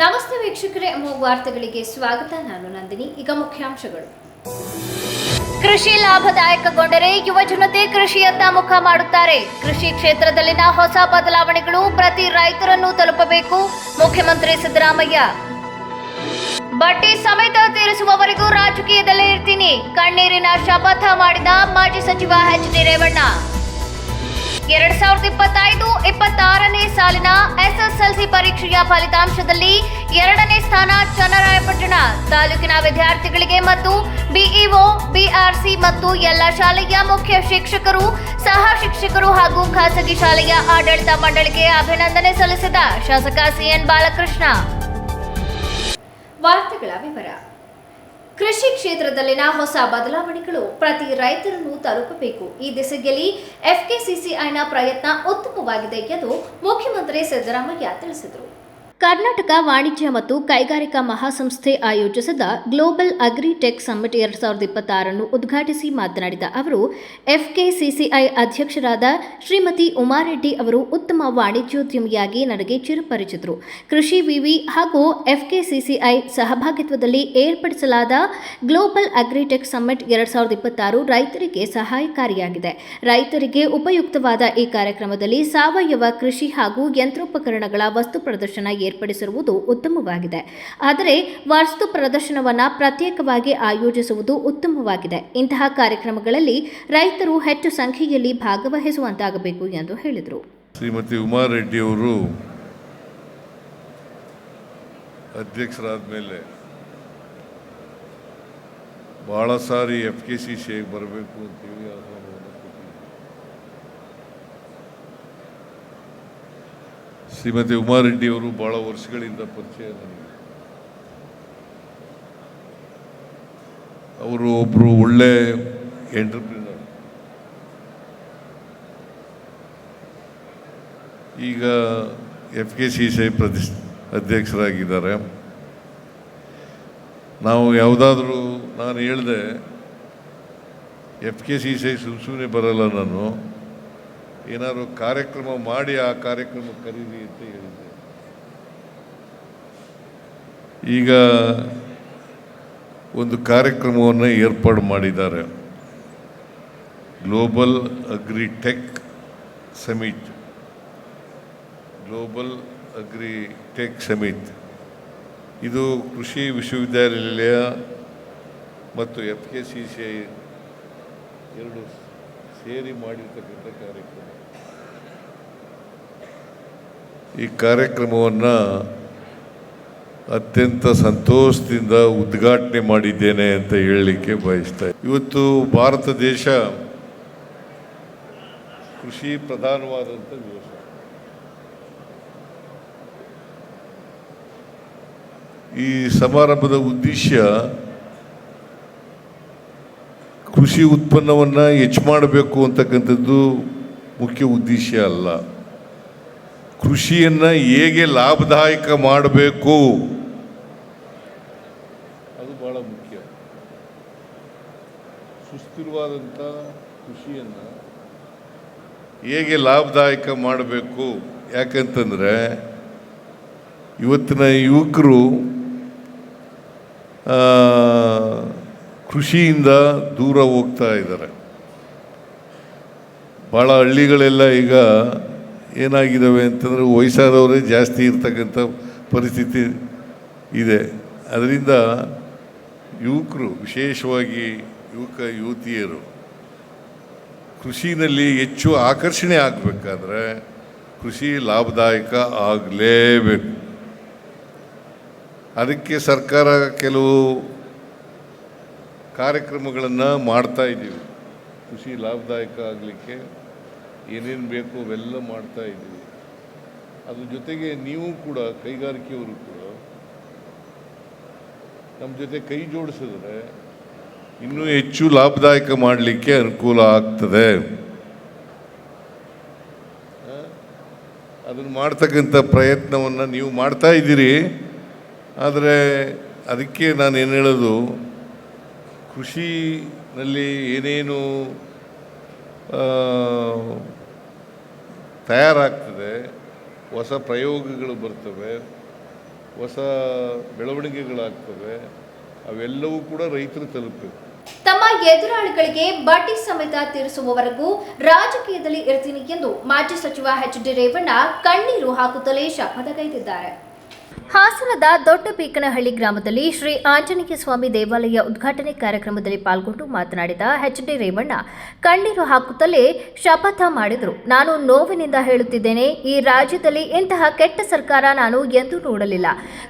ನಮಸ್ತೆ ವೀಕ್ಷಕರೇ, ವಾರ್ತೆಗಳಿಗೆ ಸ್ವಾಗತ. ನಾನು ನಂದಿನಿ. ಈಗ ಮುಖ್ಯಾಂಶಗಳು. ಕೃಷಿ ಲಾಭದಾಯಕಗೊಂಡರೆ ಯುವ ಜನತೆ ಕೃಷಿಯತ್ತ ಮುಖ ಮಾಡುತ್ತಾರೆ. ಕೃಷಿ ಕ್ಷೇತ್ರದಲ್ಲಿನ ಹೊಸ ಬದಲಾವಣೆಗಳು ಪ್ರತಿ ರೈತರನ್ನು ತಲುಪಬೇಕು. ಮುಖ್ಯಮಂತ್ರಿ ಸಿದ್ದರಾಮಯ್ಯ. ಬಡ್ಡಿ ಸಮೇತ ತೀರಿಸುವವರೆಗೂ ರಾಜಕೀಯದಲ್ಲೇ ಇರ್ತೀನಿ, ಕಣ್ಣೀರಿನ ಶಪಥ ಮಾಡಿದ ಮಾಜಿ ಸಚಿವ ಎಚ್.ಡಿ. ರೇವಣ್ಣ. 2025-26ನೇ ಸಾಲಿನ ಎಸ್ಎಸ್ಎಲ್ಸಿ ಪರೀಕ್ಷೆಯ ಫಲಿತಾಂಶದಲ್ಲಿ 2ನೇ ಸ್ಥಾನ ಚನ್ನರಾಯಪಟ್ಟಣ ತಾಲೂಕಿನ ವಿದ್ಯಾರ್ಥಿಗಳಿಗೆ ಮತ್ತು ಬಿಇಒ, ಬಿಆರ್ಸಿ ಮತ್ತು ಎಲ್ಲ ಶಾಲೆಯ ಮುಖ್ಯ ಶಿಕ್ಷಕರು, ಸಹ ಶಿಕ್ಷಕರು ಹಾಗೂ ಖಾಸಗಿ ಶಾಲೆಯ ಆಡಳಿತ ಮಂಡಳಿಗೆ ಅಭಿನಂದನೆ ಸಲ್ಲಿಸಿದ ಶಾಸಕ ಸಿಎನ್ ಬಾಲಕೃಷ್ಣ. ವಾರ್ತೆಗಳ ವಿವರ. ಕೃಷಿ ಕ್ಷೇತ್ರದಲ್ಲಿನ ಹೊಸ ಬದಲಾವಣೆಗಳು ಪ್ರತಿ ರೈತರನ್ನು ತಲುಪಬೇಕು. ಈ ದಿಸೆಯಲ್ಲಿ ಎಫ್ಕೆಸಿಸಿಐನ ಪ್ರಯತ್ನ ಉತ್ತಮವಾಗಿದೆ ಎಂದು ಮುಖ್ಯಮಂತ್ರಿ ಸಿದ್ದರಾಮಯ್ಯ ತಿಳಿಸಿದರು. ಕರ್ನಾಟಕ ವಾಣಿಜ್ಯ ಮತ್ತು ಕೈಗಾರಿಕಾ ಮಹಾಸಂಸ್ಥೆ ಆಯೋಜಿಸಿದ ಗ್ಲೋಬಲ್ ಅಗ್ರಿ ಟೆಕ್ ಸಮ್ಮಿಟ್ 2026 ಉದ್ಘಾಟಿಸಿ ಮಾತನಾಡಿದ ಅವರು, ಎಫ್ಕೆಸಿಸಿಐ ಅಧ್ಯಕ್ಷರಾದ ಶ್ರೀಮತಿ ಉಮಾರೆಡ್ಡಿ ಅವರು ಉತ್ತಮ ವಾಣಿಜ್ಯೋದ್ಯಮಿಯಾಗಿ ನನಗೆ ಚಿರಪರಿಚಿತರು. ಕೃಷಿ ವಿವಿ ಹಾಗೂ ಎಫ್ಕೆಸಿಸಿಐ ಸಹಭಾಗಿತ್ವದಲ್ಲಿ ಏರ್ಪಡಿಸಲಾದ ಗ್ಲೋಬಲ್ ಅಗ್ರಿ ಟೆಕ್ ಸಮ್ಮಿಟ್ 2026 ರೈತರಿಗೆ ಸಹಾಯಕಾರಿಯಾಗಿದೆ. ರೈತರಿಗೆ ಉಪಯುಕ್ತವಾದ ಈ ಕಾರ್ಯಕ್ರಮದಲ್ಲಿ ಸಾವಯವ ಕೃಷಿ ಹಾಗೂ ಯಂತ್ರೋಪಕರಣಗಳ ವಸ್ತು ಪ್ರದರ್ಶನ ಏರ್ಪಡಿಸಿರುವುದು ಉತ್ತಮವಾಗಿದೆ. ಆದರೆ ವಸ್ತು ಪ್ರದರ್ಶನವನ್ನು ಪ್ರತ್ಯೇಕವಾಗಿ ಆಯೋಜಿಸುವುದು ಉತ್ತಮವಾಗಿದೆ. ಇಂತಹ ಕಾರ್ಯಕ್ರಮಗಳಲ್ಲಿ ರೈತರು ಹೆಚ್ಚು ಸಂಖ್ಯೆಯಲ್ಲಿ ಭಾಗವಹಿಸುವಂತಾಗಬೇಕು ಎಂದು ಹೇಳಿದರು. ಶ್ರೀಮತಿ ಉಮಾರೆಡ್ಡಿ ಅವರು ಅಧ್ಯಕ್ಷರಾದ ಮೇಲೆ ಬಹಳ ಸಾರಿ ಎಫ್ಕೆಸಿಸಿಐ ಬರಬೇಕು ಅಂತೇಳಿ ಆಹ್ವಾನವನ್ನು ಕೊಟ್ಟಿದ್ದರು. ಶ್ರೀಮತಿ ಉಮಾರೆಡ್ಡಿ ಅವರು ಬಹಳ ವರ್ಷಗಳಿಂದ ಪರಿಚಯ ನನಗೆ. ಅವರು ಒಬ್ಬರು ಒಳ್ಳೆ ಎಂಟರ್ಪ್ರಿನರ್. ಈಗ ಎಫ್ಕೆಸಿಸಿಐ ಅಧ್ಯಕ್ಷರಾಗಿದ್ದಾರೆ. ನಾವು ಯಾವುದಾದ್ರೂ, ನಾನು ಹೇಳಿದೆ ಎಫ್ಕೆಸಿಸಿಐ ಸುಮ್ಮನೆ ಬರಲ್ಲ, ನಾನು ಏನಾದ್ರು ಕಾರ್ಯಕ್ರಮ ಮಾಡಿ ಆ ಕಾರ್ಯಕ್ರಮ ಕರೀರಿ ಅಂತ ಹೇಳಿದ್ದೆ. ಈಗ ಒಂದು ಕಾರ್ಯಕ್ರಮವನ್ನು ಏರ್ಪಾಡು ಮಾಡಿದ್ದಾರೆ, global agri tech summit. Global agri tech summit ಇದು ಕೃಷಿ ವಿಶ್ವವಿದ್ಯಾನಿಲಯ ಮತ್ತು ಎಫ್ಕೆಸಿಸಿಐ ಎರಡು ಸೇರಿ ಮಾಡಿರ್ತಕ್ಕಂಥ ಕಾರ್ಯಕ್ರಮ. ಈ ಕಾರ್ಯಕ್ರಮವನ್ನು ಅತ್ಯಂತ ಸಂತೋಷದಿಂದ ಉದ್ಘಾಟನೆ ಮಾಡಿದ್ದೇನೆ ಅಂತ ಹೇಳಲಿಕ್ಕೆ ಬಯಸ್ತಾ. ಇವತ್ತು ಭಾರತ ದೇಶ ಕೃಷಿ ಪ್ರಧಾನವಾದಂಥ ದೇಶ. ಈ ಸಮಾರಂಭದ ಉದ್ದೇಶ ಕೃಷಿ ಉತ್ಪನ್ನವನ್ನು ಹೆಚ್ಚು ಮಾಡಬೇಕು ಅಂತಕ್ಕಂಥದ್ದು ಮುಖ್ಯ ಉದ್ದೇಶ ಅಲ್ಲ. ಕೃಷಿಯನ್ನು ಹೇಗೆ ಲಾಭದಾಯಕ ಮಾಡಬೇಕು ಅದು ಬಹಳ ಮುಖ್ಯ. ಸುಸ್ಥಿರವಾದಂಥ ಕೃಷಿಯನ್ನು ಹೇಗೆ ಲಾಭದಾಯಕ ಮಾಡಬೇಕು. ಯಾಕಂತಂದರೆ ಇವತ್ತಿನ ಯುವಕರು ಕೃಷಿಯಿಂದ ದೂರ ಹೋಗ್ತಾ ಇದ್ದಾರೆ. ಭಾಳ ಹಳ್ಳಿಗಳೆಲ್ಲ ಈಗ ಏನಾಗಿದ್ದಾವೆ ಅಂತಂದರೆ ವಯಸ್ಸಾದವರೇ ಜಾಸ್ತಿ ಇರ್ತಕ್ಕಂಥ ಪರಿಸ್ಥಿತಿ ಇದೆ. ಅದರಿಂದ ಯುವಕರು, ವಿಶೇಷವಾಗಿ ಯುವತಿಯರು ಕೃಷಿನಲ್ಲಿ ಹೆಚ್ಚು ಆಕರ್ಷಣೆ ಆಗಬೇಕಾದ್ರೆ ಕೃಷಿ ಲಾಭದಾಯಕ ಆಗಲೇಬೇಕು. ಅದಕ್ಕೆ ಸರ್ಕಾರ ಕೆಲವು ಕಾರ್ಯಕ್ರಮಗಳನ್ನು ಮಾಡ್ತಾ ಇದ್ದೀವಿ. ಕೃಷಿ ಲಾಭದಾಯಕ ಆಗಲಿಕ್ಕೆ ಏನೇನು ಬೇಕು ಅವೆಲ್ಲ ಮಾಡ್ತಾ ಇದ್ದೀವಿ. ಅದ್ರ ಜೊತೆಗೆ ನೀವು ಕೂಡ, ಕೈಗಾರಿಕೆಯವರು ಕೂಡ ನಮ್ಮ ಜೊತೆ ಕೈ ಜೋಡಿಸಿದ್ರೆ ಇನ್ನೂ ಹೆಚ್ಚು ಲಾಭದಾಯಕ ಮಾಡಲಿಕ್ಕೆ ಅನುಕೂಲ ಆಗ್ತದೆ. ಅದನ್ನು ಮಾಡ್ತಕ್ಕಂಥ ಪ್ರಯತ್ನವನ್ನು ನೀವು ಮಾಡ್ತಾ ಇದ್ದೀರಿ. ಆದರೆ ಅದಕ್ಕೆ ನಾನೇನು ಹೇಳೋದು, ಕೃಷಿನಲ್ಲಿ ಏನೇನು ತಯಾರಾಗ್ತದೆ, ಹೊಸ ಪ್ರಯೋಗಗಳು ಬರ್ತವೆ, ಹೊಸ ಬೆಳವಣಿಗೆಗಳಾಗ್ತವೆ, ಅವೆಲ್ಲವೂ ಕೂಡ ರೈತರು ತಲುಪಬೇಕು. ತಮ್ಮ ಎದುರಾಳಿಗಳಿಗೆ ಬಡ್ಡಿ ಸಮೇತ ತೀರಿಸುವವರೆಗೂ ರಾಜಕೀಯದಲ್ಲಿ ಇರ್ತೀನಿ ಎಂದು ಮಾಜಿ ಸಚಿವ ಎಚ್.ಡಿ. ರೇವಣ್ಣ ಕಣ್ಣೀರು ಹಾಕುತ್ತಲೇ ಶಪಥಗೈದಿದ್ದಾರೆ. ಹಾಸನದ ದೊಡ್ಡಬೀಕನಹಳ್ಳಿ ಗ್ರಾಮದಲ್ಲಿ ಶ್ರೀ ಆಂಜನೇಯ ಸ್ವಾಮಿ ದೇವಾಲಯ ಉದ್ಘಾಟನೆ ಕಾರ್ಯಕ್ರಮದಲ್ಲಿ ಪಾಲ್ಗೊಂಡು ಮಾತನಾಡಿದ ಎಚ್.ಡಿ. ರೇವಣ್ಣ ಕಣ್ಣೀರು ಹಾಕುತ್ತಲೇ ಶಪಥ ಮಾಡಿದರು. ನಾನು ನೋವಿನಿಂದ ಹೇಳುತ್ತಿದ್ದೇನೆ, ಈ ರಾಜ್ಯದಲ್ಲಿ ಇಂತಹ ಕೆಟ್ಟ ಸರ್ಕಾರ ನಾನು ಎಂದೂ ನೋಡಲಿಲ್ಲ.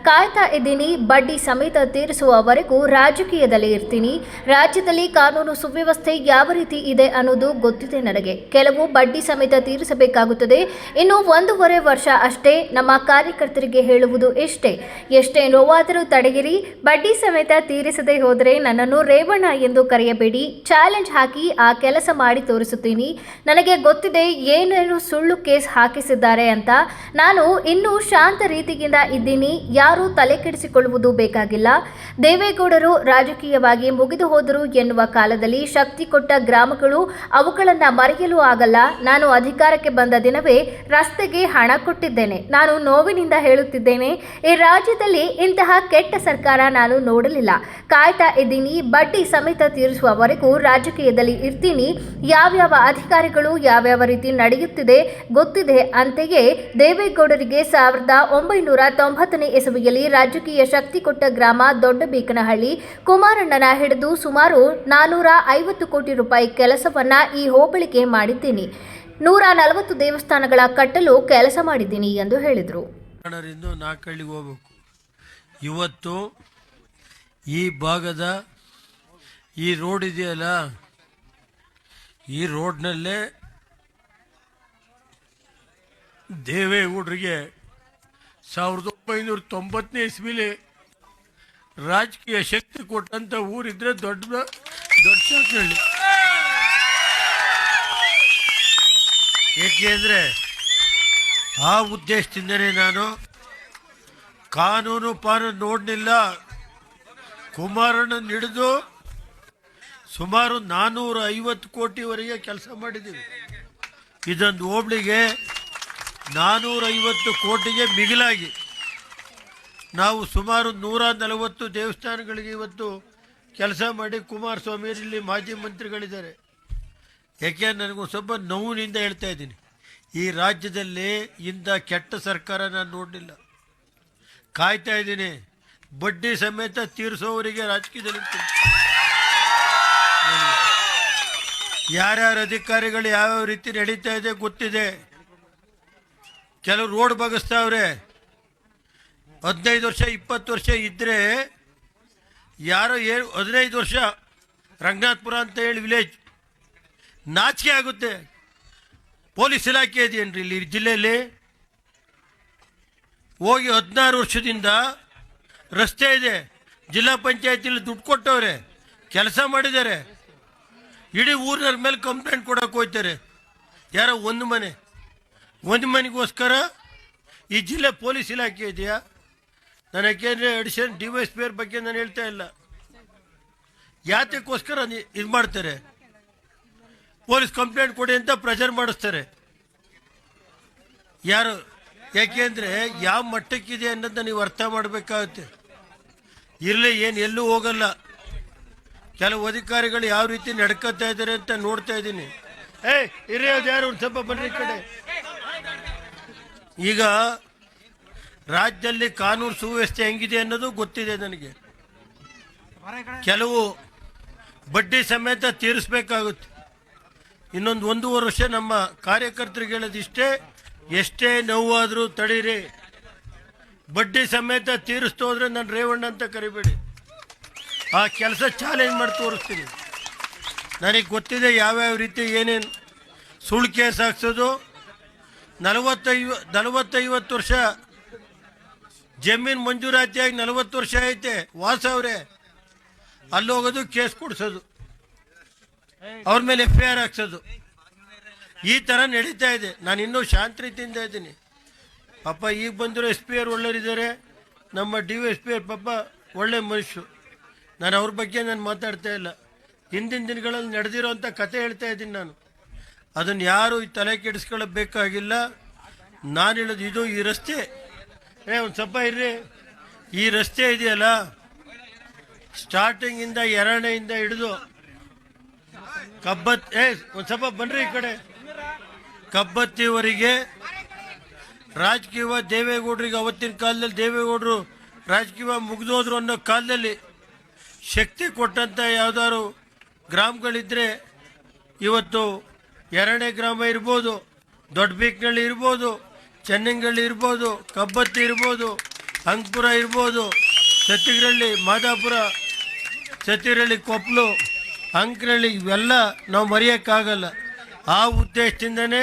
ಕಾಯ್ತಾ ಇದ್ದೀನಿ, ಬಡ್ಡಿ ಸಮೇತ ತೀರಿಸುವವರೆಗೂ ರಾಜಕೀಯದಲ್ಲಿ ಇರ್ತೀನಿ. ರಾಜ್ಯದಲ್ಲಿ ಕಾನೂನು ಸುವ್ಯವಸ್ಥೆ ಯಾವ ರೀತಿ ಇದೆ ಅನ್ನೋದು ಗೊತ್ತಿದೆ ನನಗೆ. ಕೆಲವು ಬಡ್ಡಿ ಸಮೇತ ತೀರಿಸಬೇಕಾಗುತ್ತದೆ. ಇನ್ನು 1.5 ವರ್ಷ ಅಷ್ಟೇ. ನಮ್ಮ ಕಾರ್ಯಕರ್ತರಿಗೆ ಹೇಳುವುದು ಎಷ್ಟೇ ನೋವಾದರೂ ತಡೆಯಿರಿ. ಬಡ್ಡಿ ಸಮೇತ ತೀರಿಸದೆ ಹೋದರೆ ನನ್ನನ್ನು ರೇವಣ್ಣ ಎಂದು ಕರೆಯಬೇಡಿ. ಚಾಲೆಂಜ್ ಹಾಕಿ ಆ ಕೆಲಸ ಮಾಡಿ ತೋರಿಸುತ್ತೀನಿ. ನನಗೆ ಗೊತ್ತಿದೆ ಏನೇನು ಸುಳ್ಳು ಕೇಸ್ ಹಾಕಿಸಿದ್ದಾರೆ ಅಂತ. ನಾನು ಇನ್ನೂ ಶಾಂತ ರೀತಿಯಿಂದ ಇದ್ದೀನಿ. ಯಾರೂ ತಲೆ ಕೆಡಿಸಿಕೊಳ್ಳುವುದು ಬೇಕಾಗಿಲ್ಲ. ದೇವೇಗೌಡರು ರಾಜಕೀಯವಾಗಿ ಮುಗಿದು ಹೋದರು ಎನ್ನುವ ಕಾಲದಲ್ಲಿ ಶಕ್ತಿ ಕೊಟ್ಟ ಗ್ರಾಮಗಳು, ಅವುಗಳನ್ನು ಮರೆಯಲು ಆಗಲ್ಲ. ನಾನು ಅಧಿಕಾರಕ್ಕೆ ಬಂದ ದಿನವೇ ರಸ್ತೆಗೆ ಹಣ ಕೊಟ್ಟಿದ್ದೇನೆ. ನಾನು ನೋವಿನಿಂದ ಹೇಳುತ್ತಿದ್ದೇನೆ, ಈ ರಾಜ್ಯದಲ್ಲಿ ಇಂತಹ ಕೆಟ್ಟ ಸರ್ಕಾರ ನಾನು ನೋಡಲಿಲ್ಲ. ಕಾಯ್ತಾ ಇದ್ದೀನಿ, ಬಡ್ಡಿ ಸಮೇತ ತೀರಿಸುವವರೆಗೂ ರಾಜಕೀಯದಲ್ಲಿ ಇರ್ತೀನಿ. ಯಾವ್ಯಾವ ಅಧಿಕಾರಿಗಳು ಯಾವ್ಯಾವ ರೀತಿ ನಡೆಯುತ್ತಿದೆ ಗೊತ್ತಿದೆ. ಅಂತೆಯೇ ದೇವೇಗೌಡರಿಗೆ 1990ನೇ ಇಸವಿಯಲ್ಲಿ ರಾಜಕೀಯ ಶಕ್ತಿ ಕೊಟ್ಟ ಗ್ರಾಮ ದೊಡ್ಡಬೀಕನಹಳ್ಳಿ. ಕುಮಾರಣ್ಣನ ಹಿಡಿದು ಸುಮಾರು 450 ಕೋಟಿ ರೂಪಾಯಿ ಕೆಲಸವನ್ನ ಈ ಹೋಬಳಿಗೆ ಮಾಡಿದ್ದೀನಿ. 140 ದೇವಸ್ಥಾನಗಳ ಕಟ್ಟಲು ಕೆಲಸ ಮಾಡಿದ್ದೀನಿ ಎಂದು ಹೇಳಿದರು. ನಾಲ್ಕಳ್ಳಿಗೆ ಹೋಗ್ಬೇಕು. ಇವತ್ತು ಈ ಭಾಗದ ಈ ರೋಡ್ ಇದೆಯಲ್ಲ, ಈ ರೋಡ್ನಲ್ಲೇ ದೇವೇಗೌಡರಿಗೆ 1990ನೇ ಇಸ್ವಿಲಿ ರಾಜಕೀಯ ಶಕ್ತಿ ಕೊಟ್ಟಂತ ಊರಿದ್ರೆ ದೊಡ್ಡ ಸಾಕಳ್ಳಿ. ಏಕೆಂದರೆ ಆ ಉದ್ದೇಶದಿಂದನೇ ನಾನು ಕಾನೂನು ನೋಡಲಿಲ್ಲ. ಕುಮಾರಣ್ಣನ ಹಿಡಿದು ಸುಮಾರು 450 ಕೋಟಿವರೆಗೆ ಕೆಲಸ ಮಾಡಿದ್ದೀವಿ. ಇದೊಂದು ಹೋಬಳಿಗೆ 450 ಕೋಟಿಗೆ ಮಿಗಿಲಾಗಿ ನಾವು ಸುಮಾರು 140 ದೇವಸ್ಥಾನಗಳಿಗೆ ಇವತ್ತು ಕೆಲಸ ಮಾಡಿ ಕುಮಾರಸ್ವಾಮಿ ಇಲ್ಲಿ ಮಾಜಿ ಮಂತ್ರಿಗಳಿದ್ದಾರೆ. ಯಾಕೆ ನನಗೊಂದು ಸ್ವಲ್ಪ ನೋವಿನಿಂದ ಹೇಳ್ತಾ ಇದ್ದೀನಿ, ಈ ರಾಜ್ಯದಲ್ಲಿ ಇಂಥ ಕೆಟ್ಟ ಸರ್ಕಾರ ನಾನು ನೋಡಲಿಲ್ಲ. ಕಾಯ್ತಾ ಇದ್ದೀನಿ, ಬಡ್ಡಿ ಸಮೇತ ತೀರಿಸೋವರಿಗೆ ರಾಜಕೀಯದಲ್ಲಿ ಯಾರ್ಯಾರ ಅಧಿಕಾರಿಗಳು ಯಾವ್ಯಾವ ರೀತಿ ನಡೀತಾ ಇದೆ ಗೊತ್ತಿದೆ. ಕೆಲವು ರೋಡ್ ಬಗೆಸ್ತಾವ್ರೆ. 15 ವರ್ಷ 20 ವರ್ಷ ಇದ್ದರೆ ಯಾರೋ 15 ವರ್ಷ ರಂಗನಾಥಪುರ ಅಂತ ಹೇಳಿ ವಿಲೇಜ್, ನಾಚಿಕೆ ಆಗುತ್ತೆ. ಪೊಲೀಸ್ ಇಲಾಖೆ ಇದೆಯೇನ್ರಿ ಇಲ್ಲಿ ಜಿಲ್ಲೆಯಲ್ಲಿ? ಹೋಗಿ 16 ವರ್ಷದಿಂದ ರಸ್ತೆ ಇದೆ, ಜಿಲ್ಲಾ ಪಂಚಾಯತಿಲಿ ದುಡ್ಡು ಕೊಟ್ಟವ್ರೆ, ಕೆಲಸ ಮಾಡಿದ್ದಾರೆ. ಇಡೀ ಊರಿನ ಮೇಲೆ ಕಂಪ್ಲೇಂಟ್ ಕೊಡೋಕೆ ಹೋಗ್ತಾರೆ. ಯಾರೋ ಒಂದು ಮನೆಗೋಸ್ಕರ ಈ ಜಿಲ್ಲೆ ಪೊಲೀಸ್ ಇಲಾಖೆ ಇದೆಯಾ? ನಾನು ಯಾಕೆಂದರೆ ಅಡಿಷನ್ ಡಿವೈಎಸ್ಪಿ ಬಗ್ಗೆ ನಾನು ಹೇಳ್ತಾ ಇಲ್ಲ. ಯಾತಕ್ಕೋಸ್ಕರ ಇದು ಮಾಡ್ತಾರೆ? ಪೊಲೀಸ್ ಕಂಪ್ಲೇಂಟ್ ಕೊಡಿ ಅಂತ ಪ್ರೆಷರ್ ಮಾಡಿಸ್ತಾರೆ. ಯಾರು? ಯಾಕೆಂದರೆ ಯಾವ ಮಟ್ಟಕ್ಕಿದೆ ಅನ್ನೋದನ್ನ ನೀವು ಅರ್ಥ ಮಾಡಬೇಕಾಗುತ್ತೆ. ಇರಲಿ, ಏನು ಎಲ್ಲೂ ಹೋಗಲ್ಲ. ಕೆಲವು ಅಧಿಕಾರಿಗಳು ಯಾವ ರೀತಿ ನಡ್ಕೊತಾ ಇದ್ದಾರೆ ಅಂತ ನೋಡ್ತಾ ಇದ್ದೀನಿ. ಇರೋದು ಯಾರು ಒಂದು ಸ್ವಲ್ಪ ಬನ್ನಿ ಕಡೆ. ಈಗ ರಾಜ್ಯದಲ್ಲಿ ಕಾನೂನು ಸುವ್ಯವಸ್ಥೆ ಹೆಂಗಿದೆ ಅನ್ನೋದು ಗೊತ್ತಿದೆ ನನಗೆ. ಕೆಲವು ಬಡ್ಡಿ ಸಮೇತ ತೀರಿಸಬೇಕಾಗುತ್ತೆ. ಇನ್ನೊಂದು 1.5 ವರ್ಷ ನಮ್ಮ ಕಾರ್ಯಕರ್ತರಿಗೆ ಹೇಳೋದಿಷ್ಟೇ, ಎಷ್ಟೇ ನೋವಾದರೂ ತಡೀರಿ. ಬಡ್ಡಿ ಸಮೇತ ತೀರಿಸ್ತು ಹೋದ್ರೆ ನಾನು ರೇವಣ್ಣ ಅಂತ ಕರಿಬೇಡಿ. ಆ ಕೆಲಸ ಚಾಲೆಂಜ್ ಮಾಡಿ ತೋರಿಸ್ತೀನಿ. ನನಗೆ ಗೊತ್ತಿದೆ ಯಾವ್ಯಾವ ರೀತಿ ಏನೇನು ಸುಳ್ಳು ಕೇಸ್ ಹಾಕ್ಸೋದು. 40-50 ವರ್ಷ ಜಮೀನು ಮಂಜೂರಾತಿಯಾಗಿ 40 ವರ್ಷ ಐತೆ, ವಾಸ ಅವರೇ ಅಲ್ಲಿ ಹೋಗೋದು, ಕೇಸ್ ಕೊಡಿಸೋದು, ಅವ್ರ ಮೇಲೆ FIR ಹಾಕ್ಸೋದು, ಈ ಥರ ನಡೀತಾ ಇದೆ. ನಾನು ಇನ್ನೂ ಶಾಂತ ರೀತಿಯಿಂದ ಇದ್ದೀನಿ. ಪಾಪ ಈಗ ಬಂದಿರೋ SP ಒಳ್ಳೆಯರಿದ್ದಾರೆ, ನಮ್ಮ DSP ಪಾಪ ಒಳ್ಳೆ ಮನುಷ್ಯರು. ನಾನು ಅವ್ರ ಬಗ್ಗೆ ನಾನು ಮಾತಾಡ್ತಾ ಇಲ್ಲ. ಹಿಂದಿನ ದಿನಗಳಲ್ಲಿ ನಡೆದಿರೋಂಥ ಕತೆ ಹೇಳ್ತಾ ಇದ್ದೀನಿ ನಾನು. ಅದನ್ನು ಯಾರು ಈ ತಲೆ ಕೆಡಿಸ್ಕೊಳ್ಳಬೇಕಾಗಿಲ್ಲ. ನಾನು ಹೇಳೋದು ಇದು ಈ ರಸ್ತೆ. ಒಂದು ಸ್ವಲ್ಪ ಇರ್ರಿ, ಈ ರಸ್ತೆ ಇದೆಯಲ್ಲ, ಸ್ಟಾರ್ಟಿಂಗಿಂದ ಎರಡನೆಯಿಂದ ಹಿಡಿದು ಒಂದು ಸ್ವಲ್ಪ ಬನ್ರಿ ಈ ಕಡೆ, ಕಬ್ಬತ್ತಿವರೆಗೆ ರಾಜಕೀಯ ದೇವೇಗೌಡರಿಗೆ, ಅವತ್ತಿನ ಕಾಲದಲ್ಲಿ ದೇವೇಗೌಡರು ರಾಜಕೀಯ ಮುಗಿದೋದ್ರು ಅನ್ನೋ ಕಾಲದಲ್ಲಿ ಶಕ್ತಿ ಕೊಟ್ಟಂಥ ಯಾವ್ದಾದ್ರು ಗ್ರಾಮಗಳಿದ್ರೆ ಇವತ್ತು ಎರಡನೇ ಗ್ರಾಮ ಇರ್ಬೋದು, ದೊಡ್ಡಬೀಕ್ನಳ್ಳಿ ಇರ್ಬೋದು, ಚೆನ್ನಂಗಳ್ಳಿ ಇರ್ಬೋದು, ಕಬ್ಬತ್ತಿ ಇರ್ಬೋದು, ಅಂಕಪುರ ಇರ್ಬೋದು, ಸತ್ತಿಗರಳ್ಳಿ, ಮಾದಾಪುರ, ಸತ್ತಿಗರಳ್ಳಿ, ಕೊಪ್ಪಲು, ಅಂಕನಹಳ್ಳಿ, ಇವೆಲ್ಲ ನಾವು ಮರೆಯೋಕ್ಕಾಗಲ್ಲ. ಆ ಉದ್ದೇಶದಿಂದನೇ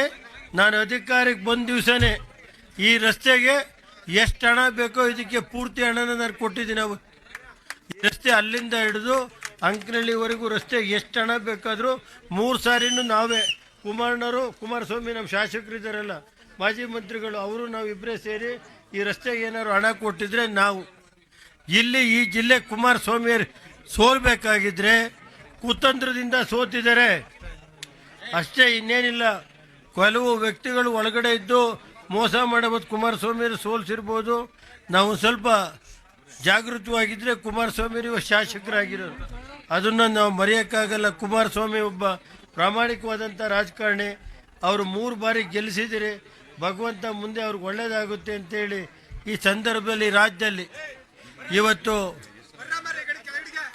ನಾನು ಅಧಿಕಾರಕ್ಕೆ ಬಂದ ದಿವಸನೇ ಈ ರಸ್ತೆಗೆ ಎಷ್ಟು ಹಣ ಬೇಕೋ ಇದಕ್ಕೆ ಪೂರ್ತಿ ಹಣನ ನಾನು ಕೊಟ್ಟಿದ್ದೀನಿ. ಈ ರಸ್ತೆ ಅಲ್ಲಿಂದ ಹಿಡಿದು ಅಂಕನಹಳ್ಳಿವರೆಗೂ ರಸ್ತೆಗೆ ಎಷ್ಟು ಹಣ ಬೇಕಾದರೂ 3 ಸಾರಿನೂ ನಾವೇ, ಕುಮಾರಸ್ವಾಮಿ ನಮ್ಮ ಶಾಸಕರಿದ್ದಾರಲ್ಲ, ಮಾಜಿ ಮಂತ್ರಿಗಳು, ಅವರು ನಾವಿಬ್ಬರೇ ಸೇರಿ ಈ ರಸ್ತೆಗೆ ಏನಾದ್ರು ಹಣ ಕೊಟ್ಟಿದ್ರೆ ನಾವು ಇಲ್ಲಿ ಈ ಜಿಲ್ಲೆ ಕುಮಾರಸ್ವಾಮಿಯರು ಸೋಲ್ಬೇಕಾಗಿದ್ರೆ ಕುತಂತ್ರದಿಂದ ಸೋತಿದ್ದಾರೆ ಅಷ್ಟೇ, ಇನ್ನೇನಿಲ್ಲ. ಕೆಲವು ವ್ಯಕ್ತಿಗಳು ಒಳಗಡೆ ಇದ್ದು ಮೋಸ ಮಾಡಬಹುದು, ಕುಮಾರಸ್ವಾಮಿಯವರು ಸೋಲ್ಸಿರ್ಬೋದು. ನಾವು ಸ್ವಲ್ಪ ಜಾಗೃತವಾಗಿದ್ದರೆ ಕುಮಾರಸ್ವಾಮಿಯವರು ಶಾಸಕರಾಗಿರೋರು, ಅದನ್ನು ನಾವು ಮರೆಯೋಕ್ಕಾಗಲ್ಲ. ಕುಮಾರಸ್ವಾಮಿ ಒಬ್ಬ ಪ್ರಾಮಾಣಿಕವಾದಂಥ ರಾಜಕಾರಣಿ, ಅವರು 3 ಬಾರಿ ಗೆಲ್ಲಿಸಿದರೆ ಭಗವಂತ ಮುಂದೆ ಅವ್ರಿಗೆ ಒಳ್ಳೆಯದಾಗುತ್ತೆ ಅಂತೇಳಿ ಈ ಸಂದರ್ಭದಲ್ಲಿ ರಾಜ್ಯದಲ್ಲಿ ಇವತ್ತು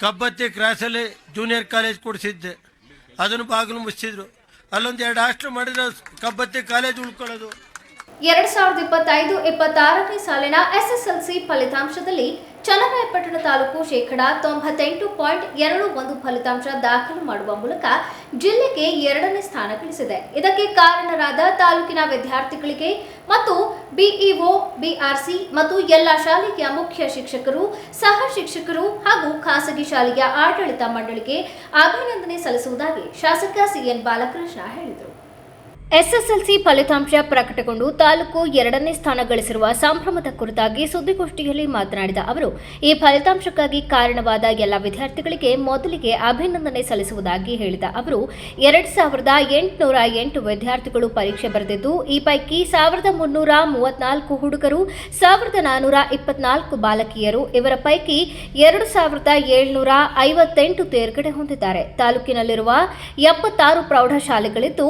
ಕಬ್ಬತ್ತಿ ಕ್ರಾಸಲ್ಲಿ ಜೂನಿಯರ್ ಕಾಲೇಜ್ ಕೊಡಿಸಿದ್ದೆ, ಅದನ್ನು ಬಾಗಿಲು ಮುಚ್ಚಿದ್ರು. ಅಲ್ಲೊಂದು 2 ಹಾಸ್ಟೆಲ್ ಮಾಡಿದ್ರೆ ಕಬ್ಬತ್ತಿ ಕಾಲೇಜ್ ಉಳ್ಕೊಳ್ಳೋದು. 2025-26ನೇ ಸಾಲಿನ ಎಸ್ಎಸ್ಎಲ್ಸಿ ಫಲಿತಾಂಶದಲ್ಲಿ ಚನ್ನರಾಯಪಟ್ಟಣ ತಾಲೂಕು 98.21% ಫಲಿತಾಂಶ ದಾಖಲು ಮಾಡುವ ಮೂಲಕ ಜಿಲ್ಲೆಗೆ 2ನೇ ಸ್ಥಾನ ಗಳಿಸಿದೆ. ಇದಕ್ಕೆ ಕಾರಣರಾದ ತಾಲೂಕಿನ ವಿದ್ಯಾರ್ಥಿಗಳಿಗೆ ಮತ್ತು ಬಿಇಒ, ಬಿಆರ್ಸಿ ಮತ್ತು ಎಲ್ಲ ಶಾಲೆಯ ಮುಖ್ಯ ಶಿಕ್ಷಕರು, ಸಹ ಶಿಕ್ಷಕರು ಹಾಗೂ ಖಾಸಗಿ ಶಾಲೆಯ ಆಡಳಿತ ಮಂಡಳಿಗೆ ಅಭಿನಂದನೆ ಸಲ್ಲಿಸುವುದಾಗಿ ಶಾಸಕ ಸಿಎನ್ ಬಾಲಕೃಷ್ಣ ಹೇಳಿದರು. ಎಸ್ಎಸ್ಎಲ್ಸಿ ಫಲಿತಾಂಶ ಪ್ರಕಟಗೊಂಡು ತಾಲೂಕು 2ನೇ ಸ್ಥಾನ ಗಳಿಸಿರುವ ಸಂಭ್ರಮದ ಕುರಿತಾಗಿ ಸುದ್ದಿಗೋಷ್ಠಿಯಲ್ಲಿ ಮಾತನಾಡಿದ ಅವರು, ಈ ಫಲಿತಾಂಶಕ್ಕಾಗಿ ಕಾರಣವಾದ ಎಲ್ಲ ವಿದ್ಯಾರ್ಥಿಗಳಿಗೆ ಮೊದಲಿಗೆ ಅಭಿನಂದನೆ ಸಲ್ಲಿಸುವುದಾಗಿ ಹೇಳಿದ ಅವರು, 2808 ವಿದ್ಯಾರ್ಥಿಗಳು ಪರೀಕ್ಷೆ ಬರೆದಿದ್ದು, ಈ ಪೈಕಿ 1334 ಹುಡುಗರು, 1424 ಬಾಲಕಿಯರು, ಇವರ ಪೈಕಿ 2758 ತೇರ್ಗಡೆ ಹೊಂದಿದ್ದಾರೆ. ತಾಲೂಕಿನಲ್ಲಿರುವ 76 ಪ್ರೌಢಶಾಲೆಗಳಿದ್ದು,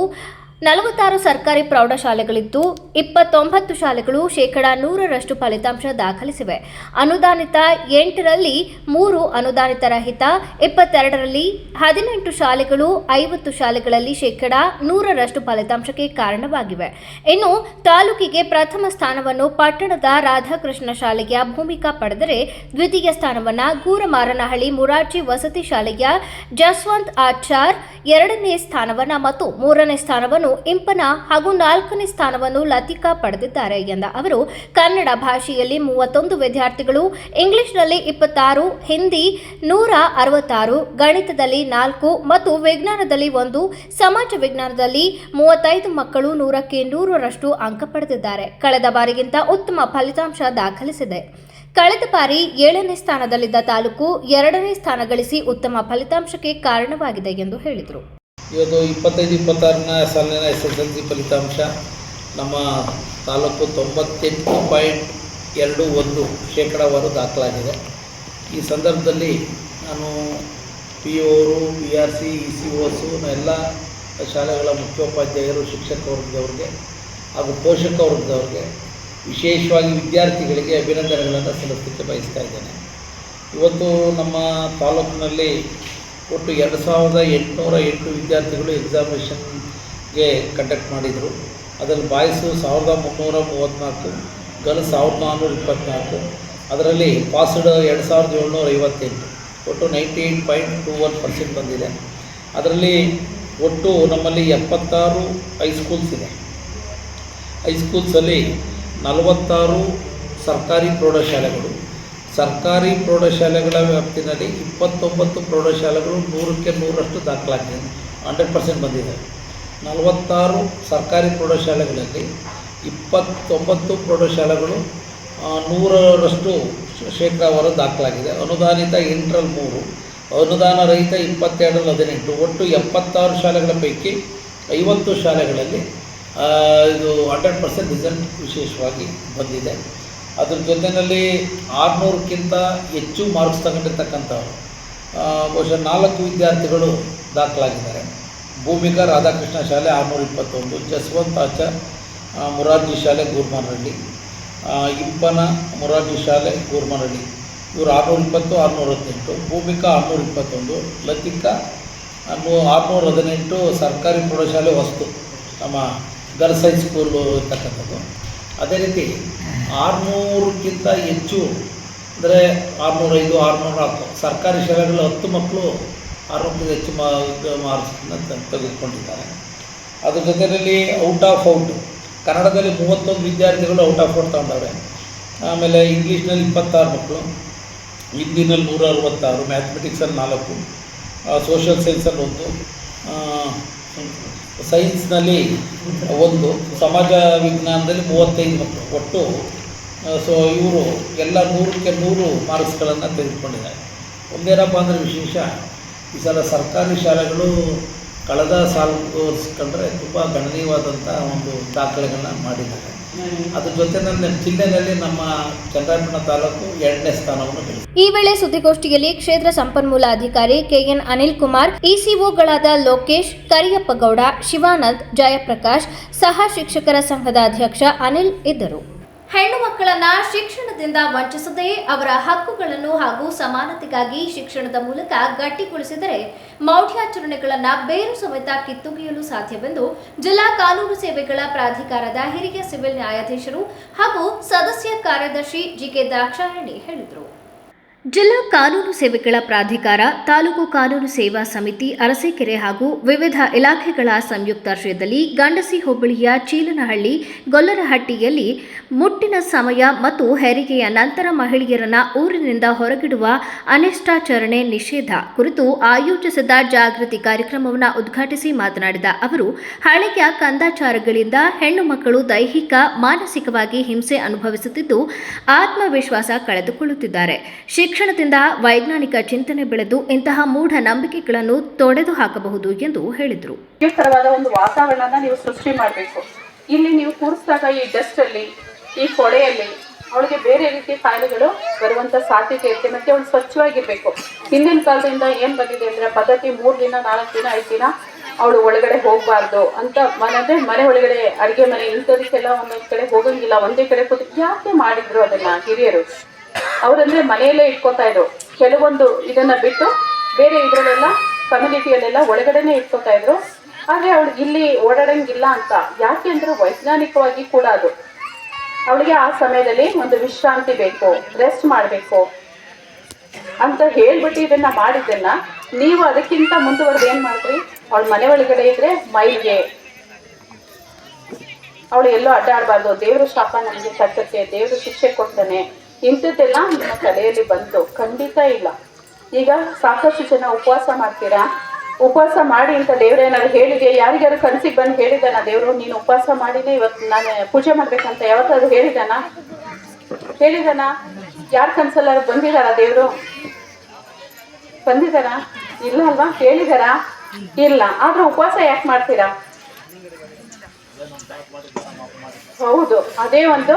46 ಸರ್ಕಾರಿ ಪ್ರೌಢಶಾಲೆಗಳಿದ್ದು, 29 ಶಾಲೆಗಳು 100% ಫಲಿತಾಂಶ ದಾಖಲಿಸಿವೆ. ಅನುದಾನಿತ 8ರಲ್ಲಿ 3, ಅನುದಾನಿತ ರಹಿತ 22ರಲ್ಲಿ 18 ಶಾಲೆಗಳು, 50 ಶಾಲೆಗಳಲ್ಲಿ 100% ಫಲಿತಾಂಶಕ್ಕೆ ಕಾರಣವಾಗಿವೆ. ಇನ್ನು ತಾಲೂಕಿಗೆ ಪ್ರಥಮ ಸ್ಥಾನವನ್ನು ಪಟ್ಟಣದ ರಾಧಾಕೃಷ್ಣ ಶಾಲೆಯ ಭೂಮಿಕಾ ಪಡೆದರೆ, ದ್ವಿತೀಯ ಸ್ಥಾನವನ್ನು ಗೂರಮಾರನಹಳ್ಳಿ ಮುರಾರ್ಜಿ ವಸತಿ ಶಾಲೆಯ ಜಸ್ವಂತ್ ಆಚಾರ್, 2ನೇ ಸ್ಥಾನವನ್ನು ಮತ್ತು 3ನೇ ಸ್ಥಾನವನ್ನು ಇಂಪನ ಹಾಗೂ 4ನೇ ಸ್ಥಾನವನ್ನು ಲತಿಕಾ ಪಡೆದಿದ್ದಾರೆ ಎಂದ ಅವರು, ಕನ್ನಡ ಭಾಷೆಯಲ್ಲಿ 31 ವಿದ್ಯಾರ್ಥಿಗಳು, ಇಂಗ್ಲಿಷ್ನಲ್ಲಿ 26, ಹಿಂದಿ 166, ಗಣಿತದಲ್ಲಿ 4 ಮತ್ತು ವಿಜ್ಞಾನದಲ್ಲಿ 1, ಸಮಾಜ ವಿಜ್ಞಾನದಲ್ಲಿ 35 ಮಕ್ಕಳು 100ಕ್ಕೆ 100% ಅಂಕ ಪಡೆದಿದ್ದಾರೆ. ಕಳೆದ ಬಾರಿಗಿಂತ ಉತ್ತಮ ಫಲಿತಾಂಶ ದಾಖಲಿಸಿದೆ. ಕಳೆದ ಬಾರಿ 7ನೇ ಸ್ಥಾನದಲ್ಲಿದ್ದ ತಾಲೂಕು 2ನೇ ಸ್ಥಾನ ಗಳಿಸಿ ಉತ್ತಮ ಫಲಿತಾಂಶಕ್ಕೆ ಕಾರಣವಾಗಿದೆ ಎಂದು ಹೇಳಿದರು. ಇವತ್ತು 25-26ನೇ ಸಾಲಿನ ಎಸ್ಎಸ್ಎಲ್ಸಿ ಫಲಿತಾಂಶ ನಮ್ಮ ತಾಲೂಕು 98.21% ದಾಖಲಾಗಿದೆ. ಈ ಸಂದರ್ಭದಲ್ಲಿ ನಾನು POರು, BRC, ECOಸು ಎಲ್ಲ ಶಾಲೆಗಳ ಮುಖ್ಯೋಪಾಧ್ಯಾಯರು, ಶಿಕ್ಷಕ ವರ್ಗದವ್ರಿಗೆ ಹಾಗೂ ಪೋಷಕ ವರ್ಗದವ್ರಿಗೆ, ವಿಶೇಷವಾಗಿ ವಿದ್ಯಾರ್ಥಿಗಳಿಗೆ ಅಭಿನಂದನೆಗಳನ್ನು ಸಲ್ಲಿಸಲಿಕ್ಕೆ ಬಯಸ್ತಾ ಇದ್ದೇನೆ. ಇವತ್ತು ನಮ್ಮ ತಾಲೂಕಿನಲ್ಲಿ ಒಟ್ಟು 2808 ವಿದ್ಯಾರ್ಥಿಗಳು ಎಕ್ಸಾಮಿನೇಷನ್ಗೆ ಕಂಡಕ್ಟ್ ಮಾಡಿದರು. ಅದರಲ್ಲಿ ಬಾಯ್ಸು 1334, ಗರ್ಲ್ಸ್ 1424, ಅದರಲ್ಲಿ ಪಾಸ್ಡ್ 2758, ಒಟ್ಟು 98.21% ಬಂದಿದೆ. ಅದರಲ್ಲಿ ಒಟ್ಟು ನಮ್ಮಲ್ಲಿ 76 ಹೈಸ್ಕೂಲ್ಸ್ ಇದೆ. ಹೈಸ್ಕೂಲ್ಸಲ್ಲಿ 46 ಸರ್ಕಾರಿ ಪ್ರೌಢಶಾಲೆಗಳು, ಸರ್ಕಾರಿ ಪ್ರೌಢಶಾಲೆಗಳ ವ್ಯಾಪ್ತಿನಲ್ಲಿ 29 ಪ್ರೌಢಶಾಲೆಗಳು 100ಕ್ಕೆ 100% ದಾಖಲಾಗಿದೆ, 100% ಬಂದಿದೆ. 46 ಸರ್ಕಾರಿ ಪ್ರೌಢಶಾಲೆಗಳಲ್ಲಿ 29 ಪ್ರೌಢಶಾಲೆಗಳು 100% ದಾಖಲಾಗಿದೆ. ಅನುದಾನಿತ 8ರಲ್ಲಿ 3, ಅನುದಾನ ರಹಿತ 22ರಲ್ಲಿ 18, ಒಟ್ಟು 76 ಶಾಲೆಗಳ ಪೈಕಿ 50 ಶಾಲೆಗಳಲ್ಲಿ ಇದು 100% ರಿಸಲ್ಟ್ ವಿಶೇಷವಾಗಿ ಬಂದಿದೆ. ಅದ್ರ ಜೊತೆಯಲ್ಲಿ 600ಕ್ಕಿಂತ ಹೆಚ್ಚು ಮಾರ್ಕ್ಸ್ ತಗೊಂಡಿರ್ತಕ್ಕಂಥವ್ರು ಬಹುಶಃ 4 ವಿದ್ಯಾರ್ಥಿಗಳು ದಾಖಲಾಗಿದ್ದಾರೆ. ಭೂಮಿಕಾ ರಾಧಾಕೃಷ್ಣ ಶಾಲೆ 621, ಜಸ್ವಂತಾಚ ಮುರಾರ್ಜಿ ಶಾಲೆ ಗೂರ್ಮಾನಹಳ್ಳಿ, ಇಂಪನ ಮುರಾರ್ಜಿ ಶಾಲೆ ಗೂರ್ಮಾನಹಳ್ಳಿ ಇವರು 620, 618, ಭೂಮಿಕಾ 621, ಲತಿಕಾ 618 ಸರ್ಕಾರಿ ಪ್ರೌಢಶಾಲೆ ವಸ್ತು ನಮ್ಮ ಗರ್ಲ್ಸ್ ಹೈಸ್ಕೂಲು ಇರ್ತಕ್ಕಂಥದ್ದು. ಅದೇ ರೀತಿ 600ಕ್ಕಿಂತ ಹೆಚ್ಚು ಅಂದರೆ 605, 604 ಸರ್ಕಾರಿ ಶಾಲೆಗಳು 10 ಮಕ್ಕಳು 600ಕ್ಕಿಂತ ಹೆಚ್ಚು ಮಾರ್ಕ್ಸನ್ನು ತೆಗೆದುಕೊಂಡಿದ್ದಾರೆ. ಅದ್ರ ಜೊತೆಯಲ್ಲಿ ಔಟ್ ಕನ್ನಡದಲ್ಲಿ 31 ವಿದ್ಯಾರ್ಥಿಗಳು ಔಟ್ ಆಫ್ ಔಟ್ ತಗೊಂಡವ್ರೆ. ಆಮೇಲೆ ಇಂಗ್ಲೀಷ್ನಲ್ಲಿ 26 ಮಕ್ಕಳು, ಹಿಂದಿನಲ್ಲಿ 166, ಮ್ಯಾಥಮೆಟಿಕ್ಸಲ್ಲಿ 4, ಸೋಷಿಯಲ್ ಸೈನ್ಸಲ್ಲಿ 1, ಸೈನ್ಸ್ನಲ್ಲಿ 1, ಸಮಾಜ ವಿಜ್ಞಾನದಲ್ಲಿ 35 ಮಕ್ಕಳು ಒಟ್ಟು. ಸೊ ಇವರು ಎಲ್ಲ 100ಕ್ಕೆ 100 ಮಾರ್ಕ್ಸ್ಗಳನ್ನು ತೆಗೆದುಕೊಂಡಿದ್ದಾರೆ. ಒಂದೇನಪ್ಪ ಅಂದರೆ ವಿಶೇಷ, ಈ ಸಲ ಸರ್ಕಾರಿ ಶಾಲೆಗಳು ಕಳೆದ ಸಾಲು ಹೋಲಿಸ್ಕೊಂಡ್ರೆ ತುಂಬ ಗಣನೀಯವಾದಂಥ ಒಂದು ದಾಖಲೆಗಳನ್ನ ಮಾಡಿದ್ದಾರೆ. ಅದ್ರ ಜೊತೆ ನನ್ನ ಜಿಲ್ಲೆಯಲ್ಲಿ ನಮ್ಮ ಚನ್ನರಾಯಪಟ್ಟಣ ತಾಲೂಕು 2ನೇ ಸ್ಥಾನವನ್ನು ಗಳಿಸಿದೆ. ಈ ವೇಳೆ ಸುದ್ದಿಗೋಷ್ಠಿಯಲ್ಲಿ ಕ್ಷೇತ್ರ ಸಂಪನ್ಮೂಲ ಅಧಿಕಾರಿ ಕೆಎನ್ ಅನಿಲ್ ಕುಮಾರ್, ಇಸಿಒಗಳಾದ ಲೋಕೇಶ್, ಕರಿಯಪ್ಪ ಗೌಡ, ಶಿವಾನಂದ್, ಜಯಪ್ರಕಾಶ್, ಸಹ ಶಿಕ್ಷಕರ ಸಂಘದ ಅಧ್ಯಕ್ಷ ಅನಿಲ್ ಇದ್ದರು. ಹೆಣ್ಣು ಮಕ್ಕಳನ್ನ ಶಿಕ್ಷಣದಿಂದ ವಂಚಿಸದೆ ಅವರ ಹಕ್ಕುಗಳನ್ನು ಹಾಗೂ ಸಮಾನತೆಗಾಗಿ ಶಿಕ್ಷಣದ ಮೂಲಕ ಗಟ್ಟಿಗೊಳಿಸಿದರೆ ಮೌಢ್ಯಾಚರಣೆಗಳನ್ನು ಬೇರು ಸಮೇತ ಕಿತ್ತೊಗೆಯಲು ಸಾಧ್ಯವೆಂದು ಜಿಲ್ಲಾ ಕಾನೂನು ಸೇವೆಗಳ ಪ್ರಾಧಿಕಾರದ ಹಿರಿಯ ಸಿವಿಲ್ ನ್ಯಾಯಾಧೀಶರು ಹಾಗೂ ಸದಸ್ಯ ಕಾರ್ಯದರ್ಶಿ ಜಿಕೆ ದಾಕ್ಷಾಯಣಿ ಹೇಳಿದರು. ಜಿಲ್ಲಾ ಕಾನೂನು ಸೇವೆಗಳ ಪ್ರಾಧಿಕಾರ, ತಾಲೂಕು ಕಾನೂನು ಸೇವಾ ಸಮಿತಿ, ಅರಸೀಕೆರೆ ಹಾಗೂ ವಿವಿಧ ಇಲಾಖೆಗಳ ಸಂಯುಕ್ತಾಶ್ರಯದಲ್ಲಿ ಗಂಡಸಿ ಹೋಬಳಿಯ ಚೀಲನಹಳ್ಳಿ, ಗೊಲ್ಲರಹಟ್ಟಿಯಲ್ಲಿ ಮುಟ್ಟಿನ ಸಮಯ ಮತ್ತು ಹೆರಿಗೆಯ ನಂತರ ಮಹಿಳೆಯರನ್ನ ಊರಿನಿಂದ ಹೊರಗಿಡುವ ಅನಿಷ್ಟಾಚರಣೆ ನಿಷೇಧ ಕುರಿತು ಆಯೋಜಿಸಿದ್ದ ಜಾಗೃತಿ ಕಾರ್ಯಕ್ರಮವನ್ನು ಉದ್ಘಾಟಿಸಿ ಮಾತನಾಡಿದ ಅವರು, ಹಳೆಯ ಕಂದಾಚಾರಗಳಿಂದ ಹೆಣ್ಣು ಮಕ್ಕಳು ದೈಹಿಕ, ಮಾನಸಿಕವಾಗಿ ಹಿಂಸೆ ಅನುಭವಿಸುತ್ತಿದ್ದು ಆತ್ಮವಿಶ್ವಾಸ ಕಳೆದುಕೊಳ್ಳುತ್ತಿದ್ದಾರೆ. ಶಿಕ್ಷಣದಿಂದ ವೈಜ್ಞಾನಿಕ ಚಿಂತನೆ ಬೆಳೆದು ಇಂತಹ ಮೂಢ ನಂಬಿಕೆಗಳನ್ನು ತೊಡೆದು ಹಾಕಬಹುದು ಎಂದು ಹೇಳಿದರು. ತರವಾದ ಒಂದು ವಾತಾವರಣನ ನೀವು ಸೃಷ್ಟಿ ಮಾಡಬೇಕು. ಇಲ್ಲಿ ನೀವು ಕೂರಿಸಿದಾಗ ಈ ಡಸ್ಟ್ ಅಲ್ಲಿ, ಈ ಕೊಡೆಯಲ್ಲಿ ಅವಳಿಗೆ ಬೇರೆ ರೀತಿಯ ಕಾಯಿಲೆಗಳು ಬರುವಂತ ಸಾಧ್ಯತೆ ಇರುತ್ತೆ. ಮತ್ತೆ ಅವಳು ಸ್ವಚ್ಛವಾಗಿರ್ಬೇಕು. ಹಿಂದಿನ ಕಾಲದಿಂದ ಏನ್ ಬಂದಿದೆ ಅಂದ್ರೆ ಪದ್ಧತಿ 3 ದಿನ, 4 ದಿನ, 5 ದಿನ ಅವಳು ಒಳಗಡೆ ಹೋಗ್ಬಾರ್ದು ಅಂತ. ಮನೆ ಒಳಗಡೆ ಅಡಿಗೆ ಮನೆ ಇಂಥದಕ್ಕೆಲ್ಲ ಒಂದೊಂದ್ ಕಡೆ ಹೋಗಂಗಿಲ್ಲ, ಒಂದೇ ಕಡೆ ಯಾಕೆ ಮಾಡಿದ್ರು ಅದನ್ನ ಹಿರಿಯರು? ಅವರಂದ್ರೆ ಮನೆಯಲ್ಲೇ ಇಟ್ಕೋತಾ ಇದ್ರು. ಕೆಲವೊಂದು ಇದನ್ನ ಬಿಟ್ಟು ಬೇರೆ ಇದ್ರಲ್ಲೆಲ್ಲ ಕಮ್ಯುನಿಟಿಯಲ್ಲೆಲ್ಲ ಒಳಗಡೆನೆ ಇಟ್ಕೋತಾ ಇದ್ರು. ಆದ್ರೆ ಅವಳು ಇಲ್ಲಿ ಓಡಾಡಂಗಿಲ್ಲ ಅಂತ. ಯಾಕೆ ಅಂದ್ರೆ ವೈಜ್ಞಾನಿಕವಾಗಿ ಕೂಡ ಅದು ಅವಳಿಗೆ ಆ ಸಮಯದಲ್ಲಿ ಒಂದು ವಿಶ್ರಾಂತಿ ಬೇಕು, ರೆಸ್ಟ್ ಮಾಡಬೇಕು ಅಂತ ಹೇಳ್ಬಿಟ್ಟು ಇದನ್ನ ಮಾಡಿದ್ದನ್ನ ನೀವು ಅದಕ್ಕಿಂತ ಮುಂದುವರೆದು ಏನ್ ಮಾಡ್ರಿ? ಅವಳ ಮನೆ ಒಳಗಡೆ ಇದ್ರೆ ಮೈಲ್ಗೆ ಅವಳು ಎಲ್ಲೋ ಅಡ್ಡಾಡಬಾರ್ದು, ದೇವ್ರ ಶಾಪ ನಮಗೆ ತಟ್ಟಕ್ಕೆ, ದೇವ್ರ ಶಿಕ್ಷೆ ಕೊಡ್ತಾನೆ, ಇಂಥದ್ದೆಲ್ಲ ನಿಮ್ಮ ತಲೆಯಲ್ಲಿ ಬಂತು? ಖಂಡಿತ ಇಲ್ಲ. ಈಗ ಸಾಕಷ್ಟು ಜನ ಉಪವಾಸ ಮಾಡ್ತೀರಾ. ಉಪವಾಸ ಮಾಡಿ ಅಂತ ದೇವ್ರ ಏನಾದ್ರು ಹೇಳಿದೆ? ಯಾರಿಗಾರು ಕನಸಿಗೆ ಬಂದು ಹೇಳಿದಾನ ದೇವ್ರು ನೀನು ಉಪವಾಸ ಮಾಡಿನೇ ಇವತ್ತು ನಾನು ಪೂಜೆ ಮಾಡ್ಬೇಕಂತ? ಯಾವತ್ತಾದ್ರು ಹೇಳಿದಾನ? ಯಾರು ಕನ್ಸಲ್ಲಾರು ಬಂದಿದಾರ? ದೇವ್ರು ಬಂದಿದಾರ? ಇಲ್ಲ ಅಲ್ವಾ? ಹೇಳಿದಾರ? ಇಲ್ಲ. ಆದ್ರೆ ಉಪವಾಸ ಯಾಕೆ ಮಾಡ್ತೀರಾ? ಹೌದು, ಅದೇ ಒಂದು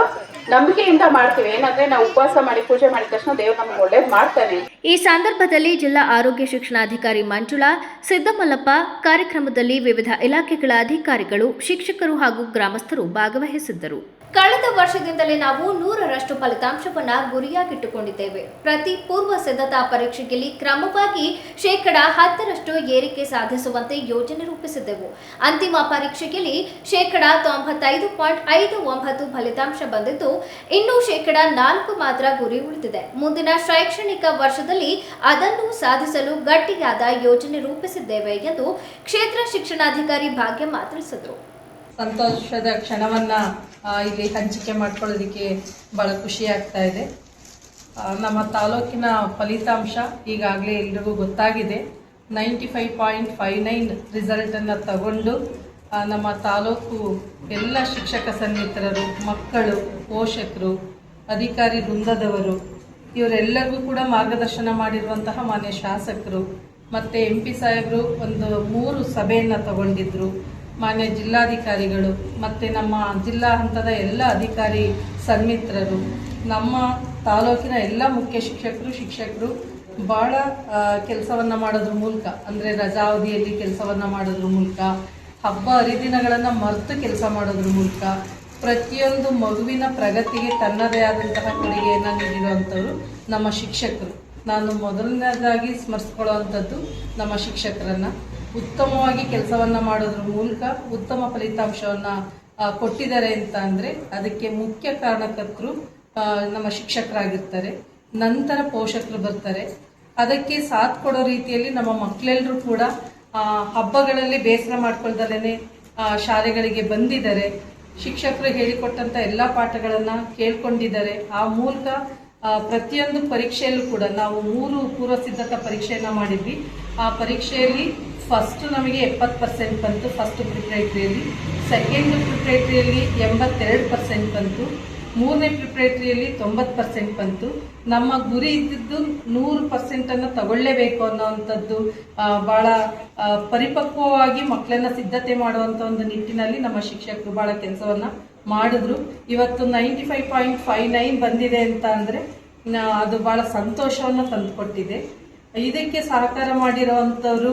ನಂಬಿಕೆಯಿಂದ ಮಾಡ್ತೀವಿ. ಏನಂದ್ರೆ ನಾವು ಉಪವಾಸ ಮಾಡಿ ಪೂಜೆ ಮಾಡಿದ ತಕ್ಷಣ ದೇವ್ರು ನಮ್ಗೆ ಒಳ್ಳೇದು ಮಾಡ್ತಾನೆ. ಈ ಸಂದರ್ಭದಲ್ಲಿ ಜಿಲ್ಲಾ ಆರೋಗ್ಯ ಶಿಕ್ಷಣಾಧಿಕಾರಿ ಮಂಜುಳಾ, ಸಿದ್ದಮಲ್ಲಪ್ಪ, ಕಾರ್ಯಕ್ರಮದಲ್ಲಿ ವಿವಿಧ ಇಲಾಖೆಗಳ ಅಧಿಕಾರಿಗಳು, ಶಿಕ್ಷಕರು ಹಾಗೂ ಗ್ರಾಮಸ್ಥರು ಭಾಗವಹಿಸಿದ್ದರು. ಕಳೆದ ವರ್ಷದಿಂದಲೇ ನಾವು 100ರಷ್ಟು ಫಲಿತಾಂಶವನ್ನ ಗುರಿಯಾಗಿಟ್ಟುಕೊಂಡಿದ್ದೇವೆ. ಪ್ರತಿ ಪೂರ್ವ ಸಿದ್ಧತಾ ಪರೀಕ್ಷೆಯಲ್ಲಿ ಕ್ರಮವಾಗಿ 10% ಏರಿಕೆ ಸಾಧಿಸುವಂತೆ ಯೋಜನೆ ರೂಪಿಸಿದ್ದೆವು. ಅಂತಿಮ ಪರೀಕ್ಷೆಯಲ್ಲಿ 95.59% ಫಲಿತಾಂಶ ಬಂದಿದ್ದು, ಇನ್ನು 4% ಮಾತ್ರ ಗುರಿ ಉಳಿದಿದೆ. ಮುಂದಿನ ಶೈಕ್ಷಣಿಕ ವರ್ಷದಲ್ಲಿ ಅದನ್ನು ಸಾಧಿಸಲು ಗಟ್ಟಿಯಾದ ಯೋಜನೆ ರೂಪಿಸಿದ್ದೇವೆ ಎಂದು ಕ್ಷೇತ್ರ ಶಿಕ್ಷಣಾಧಿಕಾರಿ ಭಾಗ್ಯಮ್ಮ ತಿಳಿಸಿದರು. ಸಂತೋಷದ ಕ್ಷಣವನ್ನು ಇಲ್ಲಿ ಹಂಚಿಕೆ ಮಾಡ್ಕೊಳ್ಳೋದಕ್ಕೆ ಭಾಳ ಖುಷಿ ಆಗ್ತಾ ಇದೆ. ನಮ್ಮ ತಾಲೂಕಿನ ಫಲಿತಾಂಶ ಈಗಾಗಲೇ ಎಲ್ರಿಗೂ ಗೊತ್ತಾಗಿದೆ. 95.59 ರಿಸಲ್ಟನ್ನು ತಗೊಂಡು ನಮ್ಮ ತಾಲೂಕು ಎಲ್ಲ ಶಿಕ್ಷಕ ಸನ್ಮಿತ್ರರು, ಮಕ್ಕಳು, ಪೋಷಕರು, ಅಧಿಕಾರಿ ವೃಂದದವರು ಇವರೆಲ್ಲರಿಗೂ ಕೂಡ ಮಾರ್ಗದರ್ಶನ ಮಾಡಿರುವಂತಹ ಮಾನ್ಯ ಶಾಸಕರು ಮತ್ತು MP ಸಾಹೇಬರು ಒಂದು 3 ಸಭೆಯನ್ನು ತಗೊಂಡಿದ್ದರು. ಮಾನ್ಯ ಜಿಲ್ಲಾಧಿಕಾರಿಗಳು ಮತ್ತು ನಮ್ಮ ಜಿಲ್ಲಾ ಹಂತದ ಎಲ್ಲ ಅಧಿಕಾರಿ ಸನ್ಮಿತ್ರರು ನಮ್ಮ ತಾಲೂಕಿನ ಎಲ್ಲ ಮುಖ್ಯ ಶಿಕ್ಷಕರು ಭಾಳ ಕೆಲಸವನ್ನು ಮಾಡೋದ್ರ ಮೂಲಕ, ಅಂದರೆ ರಜಾವಧಿಯಲ್ಲಿ ಕೆಲಸವನ್ನು ಮಾಡೋದ್ರ ಮೂಲಕ, ಹಬ್ಬ ಹರಿದಿನಗಳನ್ನು ಮರೆತು ಕೆಲಸ ಮಾಡೋದ್ರ ಮೂಲಕ ಪ್ರತಿಯೊಂದು ಮಗುವಿನ ಪ್ರಗತಿಗೆ ತನ್ನದೇ ಆದಂತಹ ಕೊಡುಗೆಯನ್ನು ನೀಡಿರುವಂಥವರು ನಮ್ಮ ಶಿಕ್ಷಕರು. ನಾನು ಮೊದಲನೇದಾಗಿ ಸ್ಮರಿಸ್ಕೊಳ್ಳುವಂಥದ್ದು ನಮ್ಮ ಶಿಕ್ಷಕರನ್ನು. ಉತ್ತಮವಾಗಿ ಕೆಲಸವನ್ನು ಮಾಡೋದ್ರ ಮೂಲಕ ಉತ್ತಮ ಫಲಿತಾಂಶವನ್ನು ಕೊಟ್ಟಿದ್ದಾರೆ ಅಂತ ಅಂದರೆ ಅದಕ್ಕೆ ಮುಖ್ಯ ಕಾರಣಕರ್ತರು ನಮ್ಮ ಶಿಕ್ಷಕರಾಗಿರ್ತಾರೆ. ನಂತರ ಪೋಷಕರು ಬರ್ತಾರೆ. ಅದಕ್ಕೆ ಸಾಥ್ ಕೊಡೋ ರೀತಿಯಲ್ಲಿ ನಮ್ಮ ಮಕ್ಕಳೆಲ್ಲರೂ ಕೂಡ ಹಬ್ಬಗಳಲ್ಲಿ ಬೇಸರ ಮಾಡ್ಕೊಳ್ದಲೇ ಶಾಲೆಗಳಿಗೆ ಬಂದಿದ್ದಾರೆ. ಶಿಕ್ಷಕರು ಹೇಳಿಕೊಟ್ಟಂಥ ಎಲ್ಲ ಪಾಠಗಳನ್ನು ಕೇಳ್ಕೊಂಡಿದ್ದಾರೆ. ಆ ಮೂಲಕ ಪ್ರತಿಯೊಂದು ಪರೀಕ್ಷೆಯಲ್ಲೂ ಕೂಡ ನಾವು 3 ಪೂರ್ವ ಸಿದ್ಧತಾ ಪರೀಕ್ಷೆಯನ್ನು ಮಾಡಿದ್ವಿ. ಆ ಪರೀಕ್ಷೆಯಲ್ಲಿ ಫಸ್ಟ್ ನಮಗೆ 70% ಬಂತು ಫಸ್ಟ್ ಪ್ರಿಪ್ರೇಟ್ರಿಯಲ್ಲಿ, ಸೆಕೆಂಡ್ ಪ್ರಿಪ್ರೇಟ್ರಿಯಲ್ಲಿ 82% ಬಂತು, 3ನೇ ಪ್ರಿಪ್ರೇಟ್ರಿಯಲ್ಲಿ 90% ಬಂತು. ನಮ್ಮ ಗುರಿ ಇದ್ದಿದ್ದು 100%ಅನ್ನು ತಗೊಳ್ಳೇಬೇಕು ಅನ್ನೋವಂಥದ್ದು ಭಾಳ ಪರಿಪಕ್ವವಾಗಿ ಮಕ್ಕಳನ್ನ ಸಿದ್ಧತೆ ಮಾಡುವಂಥ ಒಂದು ನಿಟ್ಟಿನಲ್ಲಿ ನಮ್ಮ ಶಿಕ್ಷಕರು ಭಾಳ ಕೆಲಸವನ್ನು ಮಾಡಿದ್ರು. ಇವತ್ತು 95.59 ಬಂದಿದೆ ಅಂತ ಅಂದರೆ ಅದು ಭಾಳ ಸಂತೋಷವನ್ನು ತಂದುಕೊಟ್ಟಿದೆ. ಇದಕ್ಕೆ ಸಹಕಾರ ಮಾಡಿರುವಂಥವರು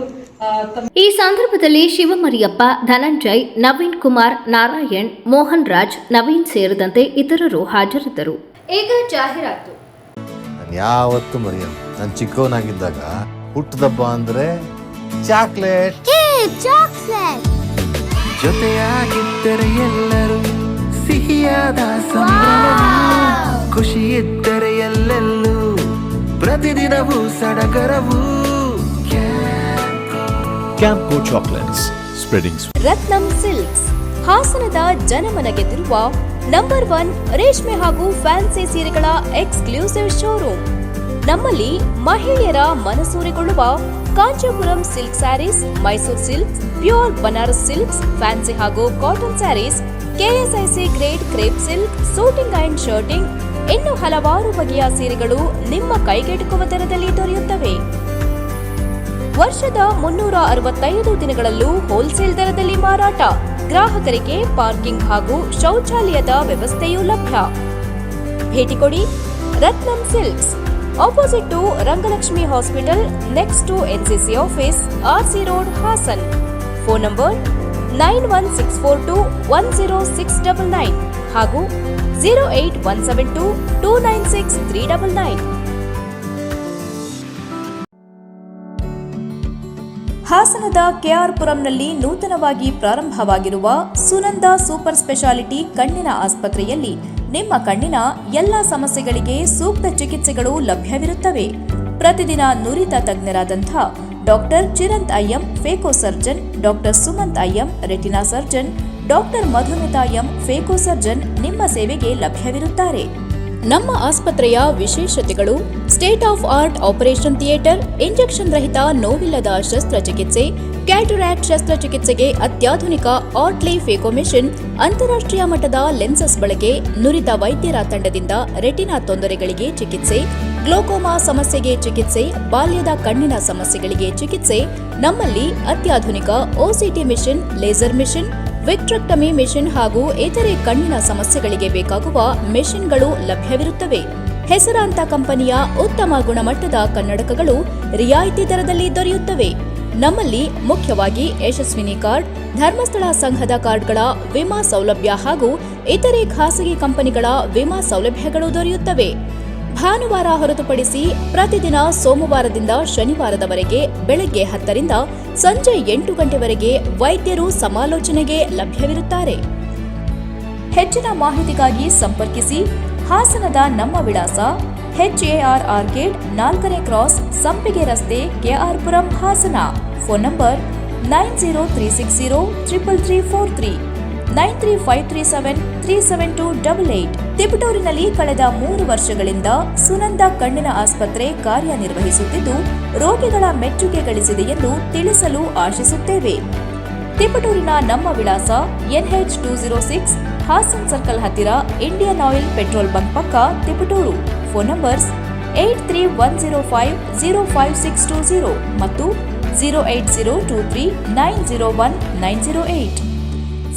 ಈ ಸಂದರ್ಭದಲ್ಲಿ ಶಿವಮರಿಯಪ್ಪ, ಧನಂಜಯ್, ನವೀನ್ ಕುಮಾರ್, ನಾರಾಯಣ್, ಮೋಹನ್ ರಾಜ್, ನವೀನ್ ಸೇರಿದಂತೆ ಇತರರು ಹಾಜರಿದ್ದರು. ಈಗ ಜಾಹೀರಾತು. ನಾನು ಯಾವತ್ತೂ ಮರೆಯಲ್ಲ, ನಾನು ಚಿಕ್ಕವನಾಗಿದ್ದಾಗ ಹುಟ್ಟದಬ್ಬ ಅಂದ್ರೆ ಚಾಕ್ಲೇಟ್. ಜೊತೆಯಾಗಿದ್ದರೆ ಎಲ್ಲರೂ ಸಿಹಿಯಾದ ಸಂಭ್ರಮವು, ಖುಷಿ ಇದ್ದರೆ ಎಲ್ಲೆಲ್ಲೂ ಪ್ರತಿದಿನವೂ ಸಡಗರವು. Campco chocolates spreading. Ratnam silks ಹಾಸನದ ಜನಮನ ಗೆದ್ದಿರುವ ನಂಬರ್ 1 ರೇಷ್ಮೆ ಹಾಗೂ ಫ್ಯಾನ್ಸಿ ಸೀರೆಗಳ ಎಕ್ಸ್ಕ್ಲೂಸಿವ್ ಶೋರೂಮ್. ನಮ್ಮಲ್ಲಿ ಮಹಿಳೆಯರ ಮನಸೂರೆಗೊಳ್ಳುವ Kanchipuram silk sarees, Mysuru silks, pure Banaras silks, fancy ಹಾಗೂ cotton sarees, KSIC grade crepe silk, suiting and shirting, ಇನ್ನು ಹಲವಾರು ಬಗೆಯ ಸೀರೆಗಳು ನಿಮ್ಮ ಕೈಗೆಟುಕುವ ದರದಲ್ಲಿ ದೊರೆಯುತ್ತವೆ. ವರ್ಷದ 365 ದಿನಗಳಲ್ಲೂ ಹೋಲ್ಸೇಲ್ ದರದಲ್ಲಿ ಮಾರಾಟ. ಗ್ರಾಹಕರಿಗೆ ಪಾರ್ಕಿಂಗ್ ಹಾಗೂ ಶೌಚಾಲಯದ ವ್ಯವಸ್ಥೆಯೂ ಲಭ್ಯ. ಭೇಟಿ ಕೊಡಿ Ratnam silks, opposite to Rangalakshmi hospital, next to NCC office, RC road, Hassan. Phone number 9164210699 ಹಾಗೂ 08172296399. ಹಾಸನದ ಕೆಆರ್ಪುರಂನಲ್ಲಿ ನೂತನವಾಗಿ ಪ್ರಾರಂಭವಾಗಿರುವ ಸುನಂದ ಸೂಪರ್ ಸ್ಪೆಷಾಲಿಟಿ ಕಣ್ಣಿನ ಆಸ್ಪತ್ರೆಯಲ್ಲಿ ನಿಮ್ಮ ಕಣ್ಣಿನ ಎಲ್ಲ ಸಮಸ್ಯೆಗಳಿಗೆ ಸೂಕ್ತ ಚಿಕಿತ್ಸೆಗಳು ಲಭ್ಯವಿರುತ್ತವೆ. ಪ್ರತಿದಿನ ನುರಿತ ತಜ್ಞರಾದಂಥ doctor Chiranth I M phaco surgeon, doctor Sumanth I M retina surgeon, doctor Madhumita M phaco surgeon ನಿಮ್ಮ ಸೇವೆಗೆ ಲಭ್ಯವಿರುತ್ತಾರೆ. ನಮ್ಮ ಆಸ್ಪತ್ರೆಯ ವಿಶೇಷತೆಗಳು: state of art operation theatre, injection ರಹಿತ ನೋವಿಲ್ಲದ ಶಸ್ತ್ರಚಿಕಿತ್ಸೆ, ಕ್ಯಾಟರಾಕ್ಟ್ ಶಸ್ತ್ರಚಿಕಿತ್ಸೆಗೆ ಅತ್ಯಾಧುನಿಕ ಆರ್ಟ್ಲಿ ಫೇಕೋ ಮೆಷಿನ್, ಅಂತಾರಾಷ್ಟ್ರೀಯ ಮಟ್ಟದ ಲೆನ್ಸಸ್ ಬಳಕೆ, ನುರಿತ ವೈದ್ಯರ ತಂಡದಿಂದ ರೆಟಿನಾ ತೊಂದರೆಗಳಿಗೆ ಚಿಕಿತ್ಸೆ, ಗ್ಲೋಕೋಮಾ ಸಮಸ್ಯೆಗೆ ಚಿಕಿತ್ಸೆ, ಬಾಲ್ಯದ ಕಣ್ಣಿನ ಸಮಸ್ಯೆಗಳಿಗೆ ಚಿಕಿತ್ಸೆ. ನಮ್ಮಲ್ಲಿ ಅತ್ಯಾಧುನಿಕ OCT machine, laser machine, vitrectomy machine ಹಾಗೂ ಇತರೆ ಕಣ್ಣಿನ ಸಮಸ್ಯೆಗಳಿಗೆ ಬೇಕಾಗುವ ಮೆಷಿನ್ಗಳು ಲಭ್ಯವಿರುತ್ತವೆ. ಹೆಸರಾಂತ ಕಂಪನಿಯ ಉತ್ತಮ ಗುಣಮಟ್ಟದ ಕನ್ನಡಕಗಳು ರಿಯಾಯಿತಿ ದರದಲ್ಲಿ ದೊರೆಯುತ್ತವೆ. ನಮ್ಮಲ್ಲಿ ಮುಖ್ಯವಾಗಿ ಯಶಸ್ವಿನಿ ಕಾರ್ಡ್, ಧರ್ಮಸ್ಥಳ ಸಂಘದ ಕಾರ್ಡ್ಗಳ ವಿಮಾ ಸೌಲಭ್ಯ ಹಾಗೂ ಇತರೆ ಖಾಸಗಿ ಕಂಪನಿಗಳ ವಿಮಾ ಸೌಲಭ್ಯಗಳು ದೊರೆಯುತ್ತವೆ. ಭಾನುವಾರ ಹೊರತುಪಡಿಸಿ ಪ್ರತಿದಿನ ಸೋಮವಾರದಿಂದ ಶನಿವಾರದವರೆಗೆ ಬೆಳಗ್ಗೆ 10 ರಿಂದ ಸಂಜೆ 8 ಗಂಟೆವರೆಗೆ ವೈದ್ಯರು ಸಮಾಲೋಚನೆಗೆ ಲಭ್ಯವಿರುತ್ತಾರೆ. ಹೆಚ್ಚಿನ ಮಾಹಿತಿಗಾಗಿ ಸಂಪರ್ಕಿಸಿ. ಹಾಸನದ ನಮ್ಮ ವಿಳಾಸ HAR ಆರ್ಕೇಡ್ 4ನೇ ಕ್ರಾಸ್, ಸಂಪಿಗೆ ರಸ್ತೆ, ಕೆಆರ್ಪುರಂ, ಹಾಸನ. Phone number 9036033343, 9353737288. ತಿಪಟೂರಿನಲ್ಲಿ ಕಳೆದ 3 ವರ್ಷಗಳಿಂದ ಸುನಂದ ಕಣ್ಣಿನ ಆಸ್ಪತ್ರೆ ಕಾರ್ಯನಿರ್ವಹಿಸುತ್ತಿದ್ದು ರೋಗಿಗಳ ಮೆಚ್ಚುಗೆ ಗಳಿಸಿದೆ ಎಂದು ತಿಳಿಸಲು ಆಶಿಸುತ್ತೇವೆ. ತಿಪಟೂರಿನ ನಮ್ಮ ವಿಳಾಸ NH 206, ಹಾಸನ್ ಸರ್ಕಲ್ ಹತ್ತಿರ ಇಂಡಿಯನ್ ಆಯಿಲ್ ಪೆಟ್ರೋಲ್ ಬಂಕ್ ಪಕ್ಕ, ತಿಪಟೂರು. ಫೋನ್ ನಂಬರ್ಸ್ 8310505620 ಮತ್ತು 08023901908.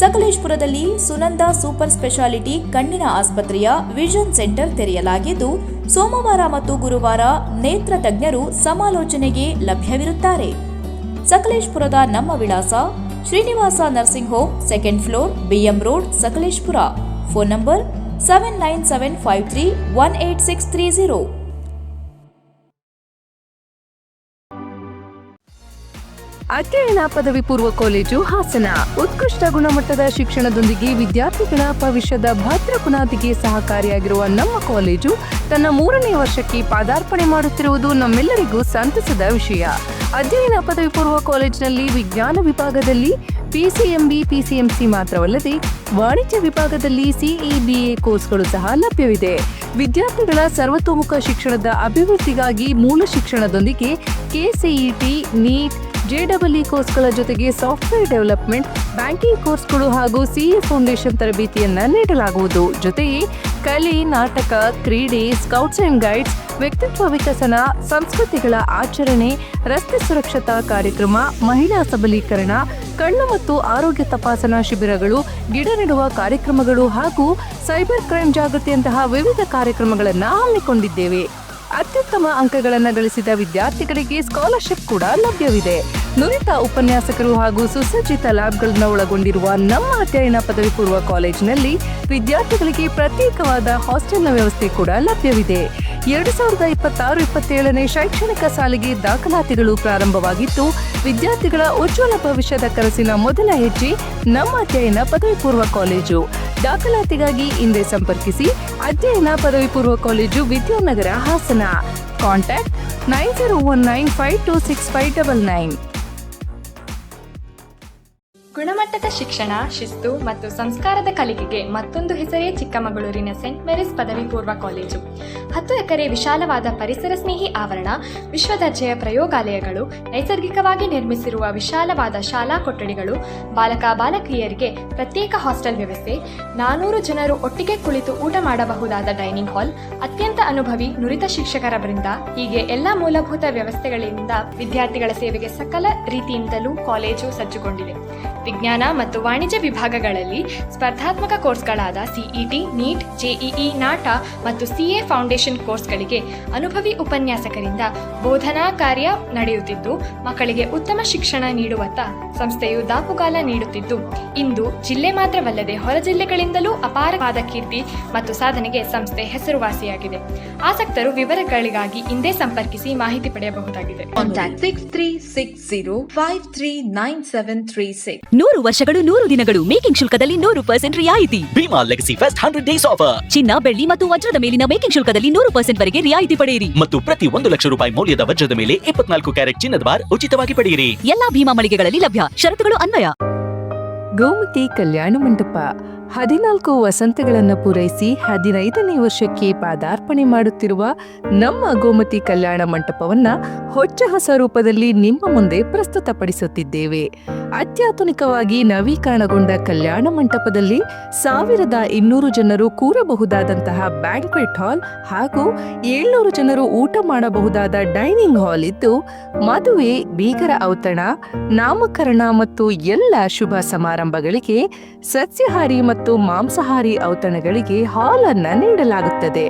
ಸಕಲೇಶಪುರದಲ್ಲಿ ಸುನಂದ ಸೂಪರ್ ಸ್ಪೆಷಾಲಿಟಿ ಕಣ್ಣಿನ ಆಸ್ಪತ್ರೆಯ ವಿಷನ್ ಸೆಂಟರ್ ತೆರೆಯಲಾಗಿದ್ದು, ಸೋಮವಾರ ಮತ್ತು ಗುರುವಾರ ನೇತ್ರ ತಜ್ಞರು ಸಮಾಲೋಚನೆಗೆ ಲಭ್ಯವಿರುತ್ತಾರೆ. ಸಕಲೇಶಪುರದ ನಮ್ಮ ವಿಳಾಸ Srinivasa nursing home, 2nd floor, BM road, Sakleshpur. Phone number 7997531860. ಅಧ್ಯಯನ ಪದವಿ ಪೂರ್ವ ಕಾಲೇಜು ಹಾಸನ ಉತ್ಕೃಷ್ಟ ಗುಣಮಟ್ಟದ ಶಿಕ್ಷಣದೊಂದಿಗೆ ವಿದ್ಯಾರ್ಥಿಗಳ ಭವಿಷ್ಯದ ಭದ್ರ ಬುನಾದಿಗೆ ಸಹಕಾರಿಯಾಗಿರುವ ನಮ್ಮ ಕಾಲೇಜು ತನ್ನ 3ನೇ ವರ್ಷಕ್ಕೆ ಪಾದಾರ್ಪಣೆ ಮಾಡುತ್ತಿರುವುದು ನಮ್ಮೆಲ್ಲರಿಗೂ ಸಂತಸದ ವಿಷಯ. ಅಧ್ಯಯನ ಪದವಿ ಪೂರ್ವ ಕಾಲೇಜಿನಲ್ಲಿ ವಿಜ್ಞಾನ ವಿಭಾಗದಲ್ಲಿ PCMB, PCMC ಮಾತ್ರವಲ್ಲದೆ ವಾಣಿಜ್ಯ ವಿಭಾಗದಲ್ಲಿ CEBA ಕೋರ್ಸ್ಗಳು ಸಹ ಲಭ್ಯವಿದೆ. ವಿದ್ಯಾರ್ಥಿಗಳ ಸರ್ವತೋಮುಖ ಶಿಕ್ಷಣದ ಅಭಿವೃದ್ಧಿಗಾಗಿ ಮೂಲ ಶಿಕ್ಷಣದೊಂದಿಗೆ KCET, NEET, JEE ಕೋರ್ಸ್ಗಳ ಜೊತೆಗೆ ಸಾಫ್ಟ್ವೇರ್ ಡೆವಲಪ್ಮೆಂಟ್, ಬ್ಯಾಂಕಿಂಗ್ ಕೋರ್ಸ್ಗಳು ಹಾಗೂ CA ಫೌಂಡೇಶನ್ ತರಬೇತಿಯನ್ನ ನೀಡಲಾಗುವುದು. ಜೊತೆಗೆ ಕಲೆ, ನಾಟಕ, ಕ್ರೀಡೆ, ಸ್ಕೌಟ್ಸ್ ಅಂಡ್ ಗೈಡ್ಸ್, ವ್ಯಕ್ತಿತ್ವ ವಿಕಸನ, ಸಂಸ್ಕೃತಿಗಳ ಆಚರಣೆ, ರಸ್ತೆ ಸುರಕ್ಷತಾ ಕಾರ್ಯಕ್ರಮ, ಮಹಿಳಾ ಸಬಲೀಕರಣ, ಕಣ್ಣು ಮತ್ತು ಆರೋಗ್ಯ ತಪಾಸಣಾ ಶಿಬಿರಗಳು, ಗಿಡ ನೆಡುವ ಕಾರ್ಯಕ್ರಮಗಳು ಹಾಗೂ ಸೈಬರ್ ಕ್ರೈಮ್ ಜಾಗೃತಿಯಂತಹ ವಿವಿಧ ಕಾರ್ಯಕ್ರಮಗಳನ್ನು ಹಮ್ಮಿಕೊಂಡಿದ್ದೇವೆ. ಅತ್ಯುತ್ತಮ ಅಂಕಗಳನ್ನು ಗಳಿಸಿದ ವಿದ್ಯಾರ್ಥಿಗಳಿಗೆ ಸ್ಕಾಲರ್ಶಿಪ್ ಕೂಡ ಲಭ್ಯವಿದೆ. ನುರಿತ ಉಪನ್ಯಾಸಕರು ಹಾಗೂ ಸುಸಜ್ಜಿತ ಲ್ಯಾಬ್ಗಳನ್ನು ಒಳಗೊಂಡಿರುವ ನಮ್ಮ ಅಧ್ಯಯನ ಪದವಿ ಪೂರ್ವ ಕಾಲೇಜಿನಲ್ಲಿ ವಿದ್ಯಾರ್ಥಿಗಳಿಗೆ ಪ್ರತ್ಯೇಕವಾದ ಹಾಸ್ಟೆಲ್ನ ವ್ಯವಸ್ಥೆ ಕೂಡ ಲಭ್ಯವಿದೆ. 2026-27ನೇ ಶೈಕ್ಷಣಿಕ ಸಾಲಿಗೆ ದಾಖಲಾತಿಗಳು ಪ್ರಾರಂಭವಾಗಿದ್ದು, ವಿದ್ಯಾರ್ಥಿಗಳ ಉಜ್ವಲ ಭವಿಷ್ಯದ ಕನಸಿನ ಮೊದಲ ಹೆಜ್ಜೆ ನಮ್ಮ ಅಧ್ಯಯನ ಪದವಿ ಪೂರ್ವ ಕಾಲೇಜು. ದಾಖಲಾತಿಗಾಗಿ ಹಿಂದೆ ಸಂಪರ್ಕಿಸಿ. ಅಧ್ಯಯನ ಪದವಿ ಪೂರ್ವ ಕಾಲೇಜು, ವಿದ್ಯಾನಗರ, ಹಾಸನ. ಕಾಂಟ್ಯಾಕ್ಟ್ 9019526599. ಗುಣಮಟ್ಟದ ಶಿಕ್ಷಣ, ಶಿಸ್ತು ಮತ್ತು ಸಂಸ್ಕಾರದ ಕಲಿಕೆಗೆ ಮತ್ತೊಂದು ಹೆಸರೇ ಚಿಕ್ಕಮಗಳೂರಿನ ಸೆಂಟ್ ಮೇರಿಸ್ ಪದವಿ ಪೂರ್ವ ಕಾಲೇಜು. 10 ಎಕರೆ ವಿಶಾಲವಾದ ಪರಿಸರ ಸ್ನೇಹಿ ಆವರಣ, ವಿಶ್ವದರ್ಜೆಯ ಪ್ರಯೋಗಾಲಯಗಳು, ನೈಸರ್ಗಿಕವಾಗಿ ನಿರ್ಮಿಸಿರುವ ವಿಶಾಲವಾದ ಶಾಲಾ ಕೊಠಡಿಗಳು, ಬಾಲಕ ಬಾಲಕಿಯರಿಗೆ ಪ್ರತ್ಯೇಕ ಹಾಸ್ಟೆಲ್ ವ್ಯವಸ್ಥೆ, 400 ಜನರು ಒಟ್ಟಿಗೆ ಕುಳಿತು ಊಟ ಮಾಡಬಹುದಾದ ಡೈನಿಂಗ್ ಹಾಲ್, ಅತ್ಯಂತ ಅನುಭವಿ ನುರಿತ ಶಿಕ್ಷಕರ ವೃಂದ, ಹೀಗೆ ಎಲ್ಲ ಮೂಲಭೂತ ವ್ಯವಸ್ಥೆಗಳಿಂದ ವಿದ್ಯಾರ್ಥಿಗಳ ಸೇವೆಗೆ ಸಕಲ ರೀತಿಯಿಂದಲೂ ಕಾಲೇಜು ಸಜ್ಜುಗೊಂಡಿದೆ. ವಿಜ್ಞಾನ ಮತ್ತು ವಾಣಿಜ್ಯ ವಿಭಾಗಗಳಲ್ಲಿ ಸ್ಪರ್ಧಾತ್ಮಕ ಕೋರ್ಸ್ಗಳಾದ CET, NEET, JEE, ನಾಟ ಮತ್ತು CA ಫೌಂಡೇಶನ್ ಕೋರ್ಸ್ಗಳಿಗೆ ಅನುಭವಿ ಉಪನ್ಯಾಸಕರಿಂದ ಬೋಧನಾ ಕಾರ್ಯ ನಡೆಯುತ್ತಿದ್ದು, ಮಕ್ಕಳಿಗೆ ಉತ್ತಮ ಶಿಕ್ಷಣ ನೀಡುವತ್ತ ಸಂಸ್ಥೆಯು ದಾಪುಗಾಲ ನೀಡುತ್ತಿದ್ದು, ಇಂದು ಜಿಲ್ಲೆ ಮಾತ್ರವಲ್ಲದೆ ಹೊರ ಜಿಲ್ಲೆಗಳಿಂದಲೂ ಅಪಾರವಾದ ಕೀರ್ತಿ ಮತ್ತು ಸಾಧನೆಗೆ ಸಂಸ್ಥೆ ಹೆಸರುವಾಸಿಯಾಗಿದೆ. ಆಸಕ್ತರು ವಿವರಗಳಿಗಾಗಿ ಹಿಂದೆ ಸಂಪರ್ಕಿಸಿ ಮಾಹಿತಿ ಪಡೆಯಬಹುದಾಗಿದೆ. 6360539736. 100 ವರ್ಷಗಳು 100 ದಿನಗಳು ಮೇಕಿಂಗ್ ಶುಲ್ಕದಲ್ಲಿ 100% ರಿಯಾಯಿತಿ. Bhima legacy fest 100 days offer. ಚಿನ್ನ, ಬೆಳ್ಳಿ ಮತ್ತು ವಜ್ರದ ಮೇಲಿನ ಮೇಕಿಂಗ್ ಶುಲ್ಕದಲ್ಲಿ 100% ವರೆಗೆ ರಿಯಾಯಿತಿ ಪಡೆಯಿರಿ ಮತ್ತು ಪ್ರತಿ 1 ಲಕ್ಷ ರೂಪಾಯಿ ಮೌಲ್ಯದ ವಜ್ರದ ಮೇಲೆ 24 ಕ್ಯಾರೆಟ್ ಚಿನ್ನದ ಬಾರ್ ಉಚಿತವಾಗಿ ಪಡೆಯಿರಿ. ಎಲ್ಲಾ ಭೀಮಾ ಮಳಿಗೆಗಳಲ್ಲಿ ಲಭ್ಯ. ಷರತ್ತುಗಳು ಅನ್ವಯ. ಗೋಮತಿ ಕಲ್ಯಾಣ ಮಂಟಪ 14 ವಸಂತಗಳನ್ನು ಪೂರೈಸಿ 15ನೇ ವರ್ಷಕ್ಕೆ ಪಾದಾರ್ಪಣೆ ಮಾಡುತ್ತಿರುವ ನಮ್ಮ ಗೋಮತಿ ಕಲ್ಯಾಣ ಮಂಟಪವನ್ನ ಹೊಚ್ಚ ಹೊಸ ರೂಪದಲ್ಲಿ ನಿಮ್ಮ ಮುಂದೆ ಪ್ರಸ್ತುತಪಡಿಸುತ್ತಿದ್ದೇವೆ. ಅತ್ಯಾಧುನಿಕವಾಗಿ ನವೀಕರಣಗೊಂಡ ಕಲ್ಯಾಣ ಮಂಟಪದಲ್ಲಿ 1200 ಜನರು ಕೂರಬಹುದಾದಂತಹ ಬ್ಯಾಂಕ್ವೆಟ್ ಹಾಲ್ ಹಾಗೂ 700 ಜನರು ಊಟ ಮಾಡಬಹುದಾದ ಡೈನಿಂಗ್ ಹಾಲ್ ಇದ್ದು, ಮದುವೆ, ಬೀಗರ ಔತಣ, ನಾಮಕರಣ ಮತ್ತು ಎಲ್ಲ ಶುಭ ಸಮಾರಂಭಗಳಿಗೆ ಸಸ್ಯಾಹಾರಿ ಮತ್ತು ಮಾಂಸಾಹಾರಿ ಔತಣಗಳಿಗೆ ಹಾಲ್ ಅನ್ನ ನೀಡಲಾಗುತ್ತದೆ.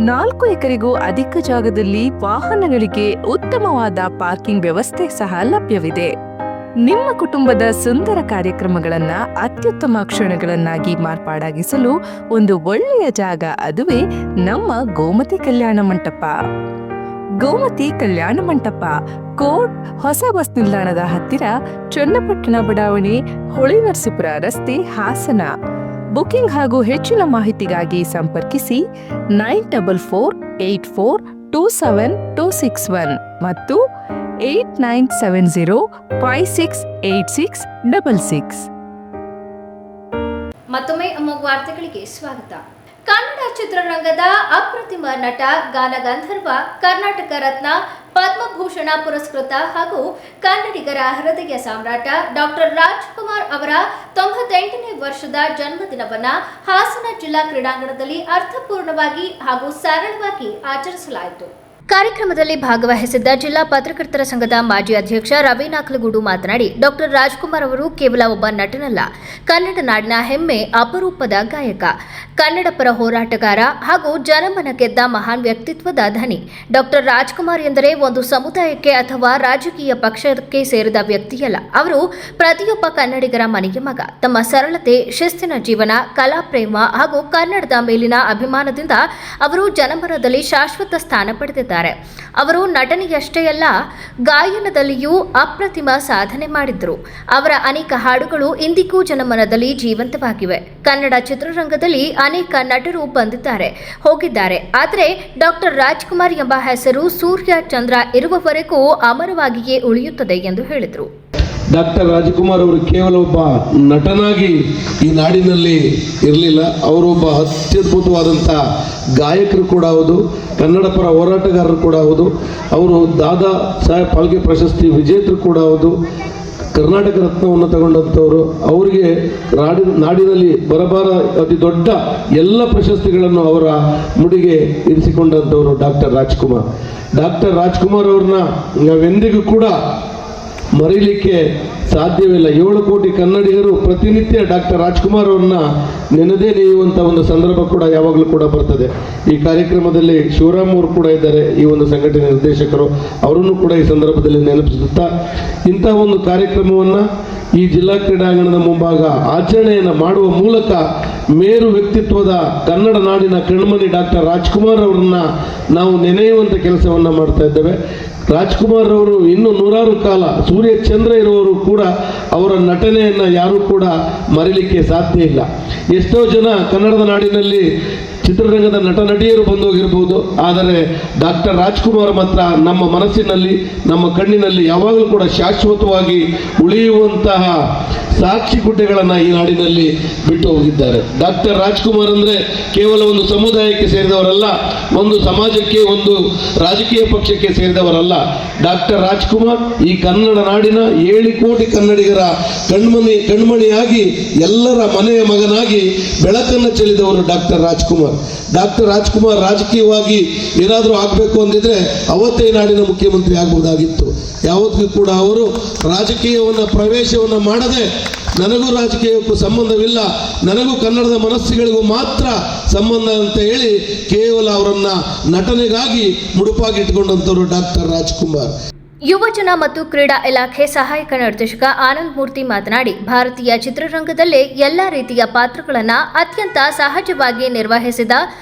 4 ಎಕರೆಗೂ ಅಧಿಕ ಜಾಗದಲ್ಲಿ ವಾಹನಗಳಿಗೆ ಉತ್ತಮವಾದ ಪಾರ್ಕಿಂಗ್ ವ್ಯವಸ್ಥೆ ಸಹ ಲಭ್ಯವಿದೆ. ನಿಮ್ಮ ಕುಟುಂಬದ ಸುಂದರ ಕಾರ್ಯಕ್ರಮಗಳನ್ನ ಅತ್ಯುತ್ತಮ ಕ್ಷಣಗಳನ್ನಾಗಿ ಮಾರ್ಪಾಡಾಗಿಸಲು ಒಂದು ಒಳ್ಳೆಯ ಜಾಗ, ಅದುವೇ ನಮ್ಮ ಗೋಮತಿ ಕಲ್ಯಾಣ ಮಂಟಪ. ಗೋಮತಿ ಕಲ್ಯಾಣ ಮಂಟಪ, ಕೋಟ್ ಹೊಸ ಬಸ್ ನಿಲ್ದಾಣದ ಹತ್ತಿರ, ಚನ್ನಪಟ್ಟಣ ಬಡಾವಣೆ, ಹೊಳೆನರಸೀಪುರ ರಸ್ತೆ, ಹಾಸನ. ಬುಕಿಂಗ್ ಹಾಗೂ ಹೆಚ್ಚಿನ ಮಾಹಿತಿಗಾಗಿ ಸಂಪರ್ಕಿಸಿ 9484827261 ಮತ್ತು 8970568666. ಮತ್ತೊಮ್ಮೆ ಅಮೋಘ ವಾರ್ತೆಗಳಿಗೆ ಸ್ವಾಗತ. ಕನ್ನಡ ಚಿತ್ರರಂಗದ ಅಪ್ರತಿಮ ನಟ, ಗಾನಗಂಧರ್ವ, ಕರ್ನಾಟಕ ರತ್ನ, ಪದ್ಮಭೂಷಣ ಪುರಸ್ಕೃತ ಹಾಗೂ ಕನ್ನಡಿಗರ ಹೃದಯ ಸಾಮ್ರಾಟ ಡಾಕ್ಟರ್ ರಾಜ್ಕುಮಾರ್ ಅವರ 98ನೇ ವರ್ಷದ ಜನ್ಮದಿನವನ್ನು ಹಾಸನ ಜಿಲ್ಲಾ ಕ್ರೀಡಾಂಗಣದಲ್ಲಿ ಅರ್ಥಪೂರ್ಣವಾಗಿ ಹಾಗೂ ಸರಳವಾಗಿ ಆಚರಿಸಲಾಯಿತು. ಕಾರ್ಯಕ್ರಮದಲ್ಲಿ ಭಾಗವಹಿಸಿದ್ದ ಜಿಲ್ಲಾ ಪತ್ರಕರ್ತರ ಸಂಘದ ಮಾಜಿ ಅಧ್ಯಕ್ಷ ರವಿ ನಾಕ್ಲಗೂಡು ಮಾತನಾಡಿ, ಡಾಕ್ಟರ್ ರಾಜ್ಕುಮಾರ್ ಅವರು ಕೇವಲ ಒಬ್ಬ ನಟನಲ್ಲ, ಕನ್ನಡ ನಾಡಿನ ಹೆಮ್ಮೆ, ಅಪರೂಪದ ಗಾಯಕ, ಕನ್ನಡ ಪರ ಹೋರಾಟಗಾರ ಹಾಗೂ ಜನಮನ ಗೆದ್ದ ಮಹಾನ್ ವ್ಯಕ್ತಿತ್ವದ ಧನಿ. ಡಾಕ್ಟರ್ ರಾಜ್ಕುಮಾರ್ ಎಂದರೆ ಒಂದು ಸಮುದಾಯಕ್ಕೆ ಅಥವಾ ರಾಜಕೀಯ ಪಕ್ಷಕ್ಕೆ ಸೇರಿದ ವ್ಯಕ್ತಿಯಲ್ಲ. ಅವರು ಪ್ರತಿಯೊಬ್ಬ ಕನ್ನಡಿಗರ ಮನೆಯ ಮಗ. ತಮ್ಮ ಸರಳತೆ, ಶಿಸ್ತಿನ ಜೀವನ, ಕಲಾ ಪ್ರೇಮ ಹಾಗೂ ಕನ್ನಡದ ಮೇಲಿನ ಅಭಿಮಾನದಿಂದ ಅವರು ಜನಮನದಲ್ಲಿ ಶಾಶ್ವತ ಸ್ಥಾನ ಪಡೆದಿದ್ದಾರೆ. ಅವರು ನಟನೆಯಷ್ಟೇ ಅಲ್ಲ, ಗಾಯನದಲ್ಲಿಯೂ ಅಪ್ರತಿಮ ಸಾಧನೆ ಮಾಡಿದ್ರು. ಅವರ ಅನೇಕ ಹಾಡುಗಳು ಇಂದಿಗೂ ಜನಮನದಲ್ಲಿ ಜೀವಂತವಾಗಿವೆ. ಕನ್ನಡ ಚಿತ್ರರಂಗದಲ್ಲಿ ಅನೇಕ ನಟರು ಬಂದಿದ್ದಾರೆ, ಹೋಗಿದ್ದಾರೆ. ಆದರೆ ಡಾಕ್ಟರ್ ರಾಜ್ಕುಮಾರ್ ಎಂಬ ಹೆಸರು ಸೂರ್ಯ ಚಂದ್ರ ಇರುವವರೆಗೂ ಅಮರವಾಗಿಯೇ ಉಳಿಯುತ್ತದೆ ಎಂದು ಹೇಳಿದರು. ಡಾಕ್ಟರ್ ರಾಜ್ಕುಮಾರ್ ಅವರು ಕೇವಲ ಒಬ್ಬ ನಟನಾಗಿ ಈ ನಾಡಿನಲ್ಲಿ ಇರಲಿಲ್ಲ, ಅವರೊಬ್ಬ ಅತ್ಯದ್ಭುತವಾದಂಥ ಗಾಯಕರು ಕೂಡ ಹೌದು, ಕನ್ನಡ ಪರ ಹೋರಾಟಗಾರರು ಕೂಡ ಹೌದು, ಅವರು ದಾದಾ ಸಾಹೇಬ್ ಫಾಲ್ಕೆ ಪ್ರಶಸ್ತಿ ವಿಜೇತರು ಕೂಡ ಹೌದು, ಕರ್ನಾಟಕ ರತ್ನವನ್ನು ತಗೊಂಡಂಥವರು. ಅವರಿಗೆ ನಾಡಿನಲ್ಲಿ ಬರಬಾರ ಅತಿ ದೊಡ್ಡ ಎಲ್ಲ ಪ್ರಶಸ್ತಿಗಳನ್ನು ಅವರ ಮುಡಿಗೆ ಇರಿಸಿಕೊಂಡಂಥವರು ಡಾಕ್ಟರ್ ರಾಜ್ಕುಮಾರ್. ಡಾಕ್ಟರ್ ರಾಜ್ಕುಮಾರ್ ಅವ್ರನ್ನ ನಾವೆಂದಿಗೂ ಕೂಡ ಮರೀಲಿಕ್ಕೆ ಸಾಧ್ಯವಿಲ್ಲ. 7 ಕೋಟಿ ಕನ್ನಡಿಗರು ಪ್ರತಿನಿತ್ಯ ಡಾಕ್ಟರ್ ರಾಜ್ಕುಮಾರ್ ಅವ್ರನ್ನ ನೆನೆದೇ ನೆನೆಯುವಂಥ ಒಂದು ಸಂದರ್ಭ ಕೂಡ ಯಾವಾಗಲೂ ಕೂಡ ಬರ್ತದೆ. ಈ ಕಾರ್ಯಕ್ರಮದಲ್ಲಿ ಶಿವರಾಮ್ ಅವರು ಕೂಡ ಇದ್ದಾರೆ, ಈ ಒಂದು ಸಂಘಟನೆ ನಿರ್ದೇಶಕರು, ಅವರನ್ನು ಕೂಡ ಈ ಸಂದರ್ಭದಲ್ಲಿ ನೆನಪಿಸುತ್ತಾ ಇಂಥ ಒಂದು ಕಾರ್ಯಕ್ರಮವನ್ನು ಈ ಜಿಲ್ಲಾ ಕ್ರೀಡಾಂಗಣದ ಮುಂಭಾಗ ಆಚರಣೆಯನ್ನು ಮಾಡುವ ಮೂಲಕ ಮೇರು ವ್ಯಕ್ತಿತ್ವದ ಕನ್ನಡ ನಾಡಿನ ಕಣ್ಮಣಿ ಡಾಕ್ಟರ್ ರಾಜ್ಕುಮಾರ್ ಅವರನ್ನ ನಾವು ನೆನೆಯುವಂಥ ಕೆಲಸವನ್ನು ಮಾಡ್ತಾ ಇದ್ದೇವೆ. ರಾಜ್ಕುಮಾರ್ ಅವರು ಇನ್ನೂ 100 ಕಾಲ ಸೂರ್ಯ ಚಂದ್ರ ಇರುವವರು ಕೂಡ ಅವರ ನಟನೆಯನ್ನು ಯಾರೂ ಕೂಡ ಮರೀಲಿಕ್ಕೆ ಸಾಧ್ಯ ಇಲ್ಲ. ಎಷ್ಟೋ ಜನ ಕನ್ನಡದ ನಾಡಿನಲ್ಲಿ ಚಿತ್ರರಂಗದ ನಟ ನಟಿಯರು ಬಂದೋಗಿರ್ಬೋದು, ಆದರೆ ಡಾಕ್ಟರ್ ರಾಜ್ಕುಮಾರ್ ಮಾತ್ರ ನಮ್ಮ ಮನಸ್ಸಿನಲ್ಲಿ, ನಮ್ಮ ಕಣ್ಣಿನಲ್ಲಿ ಯಾವಾಗಲೂ ಕೂಡ ಶಾಶ್ವತವಾಗಿ ಉಳಿಯುವಂತಹ ಸಾಕ್ಷಿ ಗುಡ್ಡೆಗಳನ್ನು ಈ ನಾಡಿನಲ್ಲಿ ಬಿಟ್ಟು ಹೋಗಿದ್ದಾರೆ. ಡಾಕ್ಟರ್ ರಾಜ್ಕುಮಾರ್ ಅಂದರೆ ಕೇವಲ ಒಂದು ಸಮುದಾಯಕ್ಕೆ ಸೇರಿದವರಲ್ಲ, ಒಂದು ಸಮಾಜಕ್ಕೆ, ಒಂದು ರಾಜಕೀಯ ಪಕ್ಷಕ್ಕೆ ಸೇರಿದವರಲ್ಲ. ಡಾಕ್ಟರ್ ರಾಜ್ಕುಮಾರ್ ಈ ಕನ್ನಡ ನಾಡಿನ 7 ಕೋಟಿ ಕನ್ನಡಿಗರ ಕಣ್ಮಣಿಯಾಗಿ ಎಲ್ಲರ ಮನೆಯ ಮಗನಾಗಿ ಬೆಳಕನ್ನು ಚೆಲ್ಲಿದವರು ಡಾಕ್ಟರ್ ರಾಜ್ಕುಮಾರ್. ಡಾಕ್ಟರ್ ರಾಜ್ಕುಮಾರ್ ರಾಜಕೀಯವಾಗಿ ಏನಾದರೂ ಆಗಬೇಕು ಅಂದಿದ್ರೆ ಅವತ್ತೇ ನಾಡಿನ ಮುಖ್ಯಮಂತ್ರಿ ಆಗಬಹುದಾಗಿತ್ತು. ಯಾವತ್ತಿಗೂ ಕೂಡ ಅವರು ರಾಜಕೀಯವನ್ನು ಪ್ರವೇಶವನ್ನು ಮಾಡದೆ, ನನಗೂ ರಾಜಕೀಯಕ್ಕೂ ಸಂಬಂಧವಿಲ್ಲ, ನನಗೂ ಕನ್ನಡದ ಮನಸ್ಸುಗಳಿಗೂ ಮಾತ್ರ ಸಂಬಂಧ ಅಂತ ಹೇಳಿ ಕೇವಲ ಅವರನ್ನ ನಟನೆಗಾಗಿ ಮುಡುಪಾಗಿಟ್ಟುಕೊಂಡಂಥವರು ಡಾಕ್ಟರ್ ರಾಜ್ಕುಮಾರ್. ಯುವಜನ ಮತ್ತು ಕ್ರೀಡಾ ಇಲಾಖೆ ಸಹಾಯಕ ನಿರ್ದೇಶಕ ಆನಂದ್ ಮೂರ್ತಿ ಮಾತನಾಡಿ, ಭಾರತೀಯ ಚಿತ್ರರಂಗದಲ್ಲೇ ಎಲ್ಲ ರೀತಿಯ ಪಾತ್ರಗಳನ್ನು ಅತ್ಯಂತ ಸಹಜವಾಗಿ ನಿರ್ವಹಿಸಿದ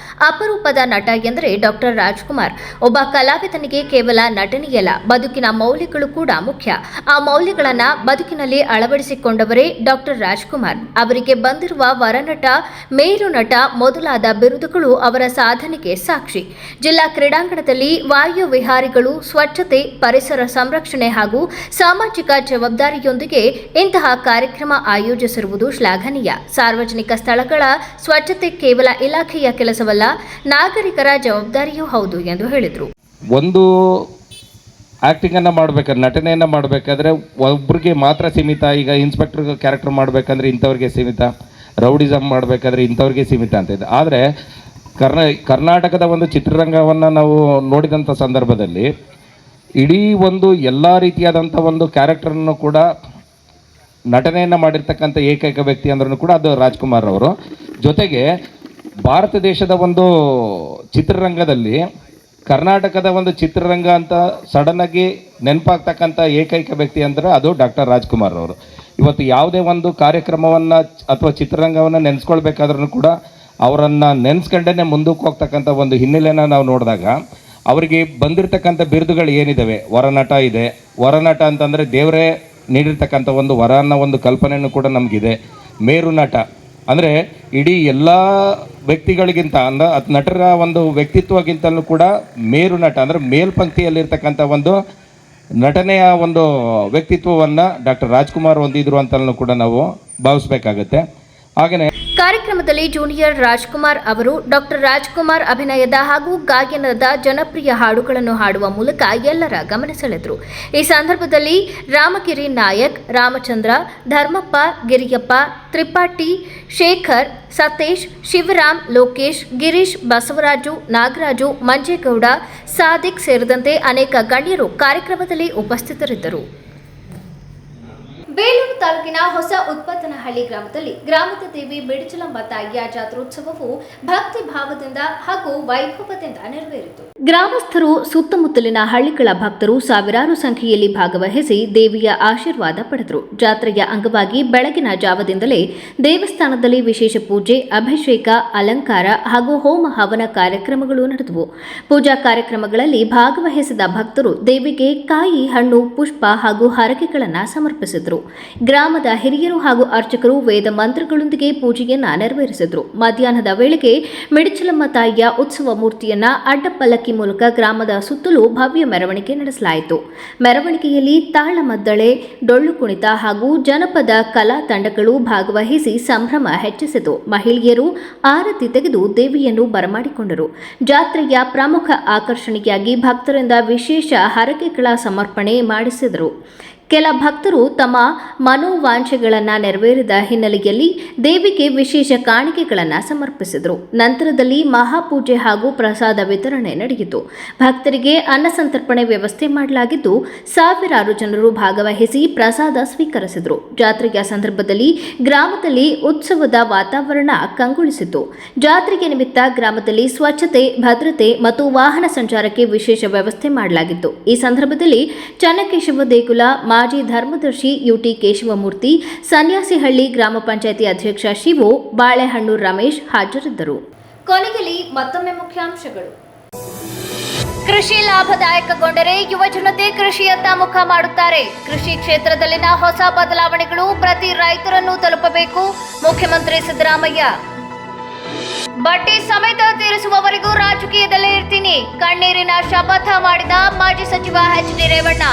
ಅಪರೂಪದ ನಟ ಎಂದರೆ ಡಾಕ್ಟರ್ ರಾಜ್ಕುಮಾರ್. ಒಬ್ಬ ಕಲಾವಿದನಿಗೆ ಕೇವಲ ನಟನೆಯಲ್ಲ, ಬದುಕಿನ ಮೌಲ್ಯಗಳು ಕೂಡ ಮುಖ್ಯ. ಆ ಮೌಲ್ಯಗಳನ್ನು ಬದುಕಿನಲ್ಲಿ ಅಳವಡಿಸಿಕೊಂಡವರೇ ಡಾಕ್ಟರ್ ರಾಜ್ಕುಮಾರ್. ಅವರಿಗೆ ಬಂದಿರುವ ವರನಟ, ಮೇರು ನಟ ಮೊದಲಾದ ಬಿರುದುಗಳು ಅವರ ಸಾಧನೆಗೆ ಸಾಕ್ಷಿ. ಜಿಲ್ಲಾ ಕ್ರೀಡಾಂಗಣದಲ್ಲಿ ವಾಯು ವಿಹಾರಿಗಳು ಸ್ವಚ್ಛತೆ, ಪರಿಸರ ಸಂರಕ್ಷಣೆ ಹಾಗೂ ಸಾಮಾಜಿಕ ಜವಾಬ್ದಾರಿಯೊಂದಿಗೆ ಇಂತಹ ಕಾರ್ಯಕ್ರಮ ಆಯೋಜಿಸಿರುವುದು ಶ್ಲಾಘನೀಯ. ಸಾರ್ವಜನಿಕ ಸ್ಥಳಗಳ ಸ್ವಚ್ಛತೆ ಕೇವಲ ಇಲಾಖೆಯ ಕೆಲಸವಲ್ಲ, ನಾಗರಿಕರ ಜವಾಬ್ದಾರಿಯೂ ಹೌದು ಎಂದು ಹೇಳಿದರು. ಒಂದು ಆ್ಯಕ್ಟಿಂಗನ್ನು ಮಾಡಬೇಕಾದ್ರೆ, ನಟನೆಯನ್ನು ಮಾಡಬೇಕಾದ್ರೆ ಒಬ್ರಿಗೆ ಮಾತ್ರ ಸೀಮಿತ. ಈಗ ಇನ್ಸ್ಪೆಕ್ಟರ್ ಕ್ಯಾರೆಕ್ಟರ್ ಮಾಡಬೇಕಂದ್ರೆ ಇಂಥವ್ರಿಗೆ ಸೀಮಿತ, ರೌಡಿಸಮ್ ಮಾಡಬೇಕಾದ್ರೆ ಇಂಥವ್ರಿಗೆ ಸೀಮಿತ ಅಂತ ಇದೆ. ಆದರೆ ಕರ್ನಾಟಕದ ಒಂದು ಚಿತ್ರರಂಗವನ್ನು ನಾವು ನೋಡಿದಂಥ ಸಂದರ್ಭದಲ್ಲಿ ಇಡೀ ಒಂದು ಎಲ್ಲ ರೀತಿಯಾದಂಥ ಒಂದು ಕ್ಯಾರೆಕ್ಟರನ್ನು ಕೂಡ ನಟನೆಯನ್ನು ಮಾಡಿರ್ತಕ್ಕಂಥ ಏಕೈಕ ವ್ಯಕ್ತಿ ಅಂದ್ರೂ ಕೂಡ ಅದು ರಾಜ್ಕುಮಾರ್ ಅವರು. ಜೊತೆಗೆ ಭಾರತ ದೇಶದ ಒಂದು ಚಿತ್ರರಂಗದಲ್ಲಿ ಕರ್ನಾಟಕದ ಒಂದು ಚಿತ್ರರಂಗ ಅಂತ ಸಡನ್ನಾಗಿ ನೆನಪಾಗ್ತಕ್ಕಂಥ ಏಕೈಕ ವ್ಯಕ್ತಿ ಅಂದರೆ ಅದು ಡಾಕ್ಟರ್ ರಾಜ್ಕುಮಾರ್ ಅವರು. ಇವತ್ತು ಯಾವುದೇ ಒಂದು ಕಾರ್ಯಕ್ರಮವನ್ನು ಅಥವಾ ಚಿತ್ರರಂಗವನ್ನು ನೆನೆಸ್ಕೊಳ್ಬೇಕಾದ್ರೂ ಕೂಡ ಅವರನ್ನು ನೆನೆಸ್ಕೊಂಡೇ ಮುಂದಕ್ಕೆ ಹೋಗ್ತಕ್ಕಂಥ ಒಂದು ಹಿನ್ನೆಲೆಯನ್ನು ನಾವು ನೋಡಿದಾಗ ಅವರಿಗೆ ಬಂದಿರತಕ್ಕಂಥ ಬಿರುದುಗಳು ಏನಿದ್ದಾವೆ, ವರನಟ ಇದೆ. ವರನಟ ಅಂತಂದರೆ ದೇವರೇ ನೀಡಿರ್ತಕ್ಕಂಥ ಒಂದು ವರ ಅನ್ನೋ ಒಂದು ಕಲ್ಪನೆಯೂ ಕೂಡ ನಮಗಿದೆ. ಮೇರು ನಟ ಅಂದರೆ ಇಡೀ ಎಲ್ಲ ವ್ಯಕ್ತಿಗಳಿಗಿಂತ ನಟರ ಒಂದು ವ್ಯಕ್ತಿತ್ವಗಿಂತಲೂ ಕೂಡ ಮೇರು ನಟ ಅಂದರೆ ಮೇಲ್ಪಂಕ್ತಿಯಲ್ಲಿರ್ತಕ್ಕಂಥ ಒಂದು ನಟನೆಯ ಒಂದು ವ್ಯಕ್ತಿತ್ವವನ್ನು ಡಾಕ್ಟರ್ ರಾಜ್ಕುಮಾರ್ ಹೊಂದಿದ್ರು ಅಂತಲೂ ಕೂಡ ನಾವು ಭಾವಿಸ್ಬೇಕಾಗತ್ತೆ. ಹಾಗೆಯೇ ಕಾರ್ಯಕ್ರಮ ಕಾರ್ಯಕ್ರಮದಲ್ಲಿ ಜೂನಿಯರ್ ರಾಜ್ಕುಮಾರ್ ಅವರು ಡಾಕ್ಟರ್ ರಾಜ್ಕುಮಾರ್ ಅಭಿನಯದ ಹಾಗೂ ಗಾಯನದ ಜನಪ್ರಿಯ ಹಾಡುಗಳನ್ನು ಹಾಡುವ ಮೂಲಕ ಎಲ್ಲರ ಗಮನ ಸೆಳೆದರು. ಈ ಸಂದರ್ಭದಲ್ಲಿ ರಾಮಗಿರಿ ನಾಯಕ್, ರಾಮಚಂದ್ರ, ಧರ್ಮಪ್ಪ, ಗಿರಿಯಪ್ಪ, ತ್ರಿಪಾಠಿ, ಶೇಖರ್, ಸತೀಶ್, ಶಿವರಾಮ್, ಲೋಕೇಶ್, ಗಿರೀಶ್, ಬಸವರಾಜು, ನಾಗರಾಜು, ಮಂಜೇಗೌಡ, ಸಾದಿಕ್ ಸೇರಿದಂತೆ ಅನೇಕ ಗಣ್ಯರು ಕಾರ್ಯಕ್ರಮದಲ್ಲಿ ಉಪಸ್ಥಿತರಿದ್ದರು. ಬೇಲೂರು ತಾಲೂಕಿನ ಹೊಸ ಉತ್ಪತ್ತನಹಳ್ಳಿ ಗ್ರಾಮದಲ್ಲಿ ಗ್ರಾಮದ ದೇವಿ ಮಿಡಚಲಮ್ಮ ತಾಯಿಯ ಜಾತ್ರೋತ್ಸವವು ಭಕ್ತಿ ಭಾವದಿಂದ ಹಾಗೂ ವೈಭವದಿಂದ ನೆರವೇರಿತು. ಗ್ರಾಮಸ್ಥರು, ಸುತ್ತಮುತ್ತಲಿನ ಹಳ್ಳಿಗಳ ಭಕ್ತರು ಸಾವಿರಾರು ಸಂಖ್ಯೆಯಲ್ಲಿ ಭಾಗವಹಿಸಿ ದೇವಿಯ ಆಶೀರ್ವಾದ ಪಡೆದರು. ಜಾತ್ರೆಯ ಅಂಗವಾಗಿ ಬೆಳಗಿನ ಜಾವದಿಂದಲೇ ದೇವಸ್ಥಾನದಲ್ಲಿ ವಿಶೇಷ ಪೂಜೆ, ಅಭಿಷೇಕ, ಅಲಂಕಾರ ಹಾಗೂ ಹೋಮ ಹವನ ಕಾರ್ಯಕ್ರಮಗಳು ನಡೆದವು. ಪೂಜಾ ಕಾರ್ಯಕ್ರಮಗಳಲ್ಲಿ ಭಾಗವಹಿಸಿದ ಭಕ್ತರು ದೇವಿಗೆ ಕಾಯಿ, ಹಣ್ಣು, ಪುಷ್ಪ ಹಾಗೂ ಹರಕೆಗಳನ್ನು ಸಮರ್ಪಿಸಿದರು. ಗ್ರಾಮದ ಹಿರಿಯರು ಹಾಗೂ ಅರ್ಚಕರು ವೇದ ಮಂತ್ರಗಳೊಂದಿಗೆ ಪೂಜೆಯನ್ನ ನೆರವೇರಿಸಿದರು. ಮಧ್ಯಾಹ್ನದ ವೇಳೆಗೆ ಮಿಡಚಲಮ್ಮ ತಾಯಿಯ ಉತ್ಸವ ಮೂರ್ತಿಯನ್ನ ಅಡ್ಡಪಲ್ಲಕ್ಕಿ ಮೂಲಕ ಗ್ರಾಮದ ಸುತ್ತಲೂ ಭವ್ಯ ಮೆರವಣಿಗೆ ನಡೆಸಲಾಯಿತು. ಮೆರವಣಿಗೆಯಲ್ಲಿ ತಾಳಮದ್ದಳೆ, ಡೊಳ್ಳು ಕುಣಿತ ಹಾಗೂ ಜನಪದ ಕಲಾ ತಂಡಗಳು ಭಾಗವಹಿಸಿ ಸಂಭ್ರಮ ಹೆಚ್ಚಿಸಿತು. ಮಹಿಳೆಯರು ಆರತಿ ತೆಗೆದು ದೇವಿಯನ್ನು ಬರಮಾಡಿಕೊಂಡರು. ಜಾತ್ರೆಯ ಪ್ರಮುಖ ಆಕರ್ಷಣೆಯಾಗಿ ಭಕ್ತರಿಂದ ವಿಶೇಷ ಹರಕೆಗಳ ಸಮರ್ಪಣೆ ಮಾಡಿಸಿದರು. ಕೆಲ ಭಕ್ತರು ತಮ್ಮ ಮನೋವಾಂಛೆಗಳನ್ನು ನೆರವೇರಿದ ಹಿನ್ನೆಲೆಯಲ್ಲಿ ದೇವಿಗೆ ವಿಶೇಷ ಕಾಣಿಕೆಗಳನ್ನು ಸಮರ್ಪಿಸಿದರು. ನಂತರದಲ್ಲಿ ಮಹಾಪೂಜೆ ಹಾಗೂ ಪ್ರಸಾದ ವಿತರಣೆ ನಡೆಯಿತು. ಭಕ್ತರಿಗೆ ಅನ್ನ ಸಂತರ್ಪಣೆ ವ್ಯವಸ್ಥೆ ಮಾಡಲಾಗಿದ್ದು, ಸಾವಿರಾರು ಜನರು ಭಾಗವಹಿಸಿ ಪ್ರಸಾದ ಸ್ವೀಕರಿಸಿದರು. ಜಾತ್ರೆಯ ಸಂದರ್ಭದಲ್ಲಿ ಗ್ರಾಮದಲ್ಲಿ ಉತ್ಸವದ ವಾತಾವರಣ ಕಂಗೊಳಿಸಿತು. ಜಾತ್ರೆಗೆ ನಿಮಿತ್ತ ಗ್ರಾಮದಲ್ಲಿ ಸ್ವಚ್ಛತೆ, ಭದ್ರತೆ ಮತ್ತು ವಾಹನ ಸಂಚಾರಕ್ಕೆ ವಿಶೇಷ ವ್ಯವಸ್ಥೆ ಮಾಡಲಾಗಿತ್ತು. ಈ ಸಂದರ್ಭದಲ್ಲಿ ಚನ್ನಕೇಶವ ದೇಗುಲ ಮಾಜಿ ಧರ್ಮದರ್ಶಿ ಯುಟಿ ಕೇಶವಮೂರ್ತಿ, ಸನ್ಯಾಸಿಹಳ್ಳಿ ಗ್ರಾಮ ಪಂಚಾಯಿತಿ ಅಧ್ಯಕ್ಷ ಶಿವು, ಬಾಳೆಹಣ್ಣು ರಮೇಶ್ ಹಾಜರಿದ್ದರು. ಕೊನೆಯಲ್ಲಿ ಮತ್ತೊಮ್ಮೆ ಮುಖ್ಯಾಂಶಗಳು. ಕೃಷಿ ಲಾಭದಾಯಕಗೊಂಡರೆ ಯುವ ಜನತೆ ಕೃಷಿಯತ್ತ ಮುಖ ಮಾಡುತ್ತಾರೆ. ಕೃಷಿ ಕ್ಷೇತ್ರದಲ್ಲಿನ ಹೊಸ ಬದಲಾವಣೆಗಳು ಪ್ರತಿ ರೈತರನ್ನು ತಲುಪಬೇಕು. ಮುಖ್ಯಮಂತ್ರಿ ಸಿದ್ದರಾಮಯ್ಯ. ಬಡ್ಡಿ ಸಮೇತ ತೀರಿಸುವವರೆಗೂ ರಾಜಕೀಯದಲ್ಲೇ ಇರ್ತೀನಿ. ಕಣ್ಣೀರಿನ ಶಪಥ ಮಾಡಿದ ಮಾಜಿ ಸಚಿವ ಎಚ್.ಡಿ. ರೇವಣ್ಣ.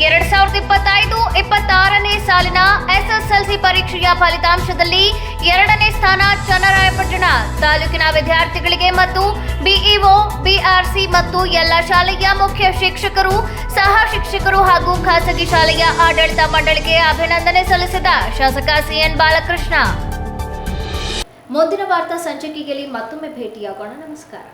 2025-26ನೇ ಸಾಲಿನ ಎಸ್ಎಸ್ಎಲ್ಸಿ ಪರೀಕ್ಷೆಯ ಫಲಿತಾಂಶದಲ್ಲಿ 2ನೇ ಸ್ಥಾನ ಚನ್ನರಾಯಪಟ್ಟಣ. ತಾಲೂಕಿನ ವಿದ್ಯಾರ್ಥಿಗಳಿಗೆ ಮತ್ತು ಬಿಇಒ, ಬಿಆರ್ಸಿ ಮತ್ತು ಎಲ್ಲ ಶಾಲೆಯ ಮುಖ್ಯ ಶಿಕ್ಷಕರು, ಸಹ ಶಿಕ್ಷಕರು ಹಾಗೂ ಖಾಸಗಿ ಶಾಲೆಯ ಆಡಳಿತ ಮಂಡಳಿಗೆ ಅಭಿನಂದನೆ ಸಲ್ಲಿಸಿದ ಶಾಸಕ ಸಿಎನ್ ಬಾಲಕೃಷ್ಣ. ಮುಂದಿನ ವಾರ್ತಾ ಸಂಚಿಕೆಯಲ್ಲಿ ಮತ್ತೊಮ್ಮೆ ಭೇಟಿಯಾಗೋಣ. ನಮಸ್ಕಾರ.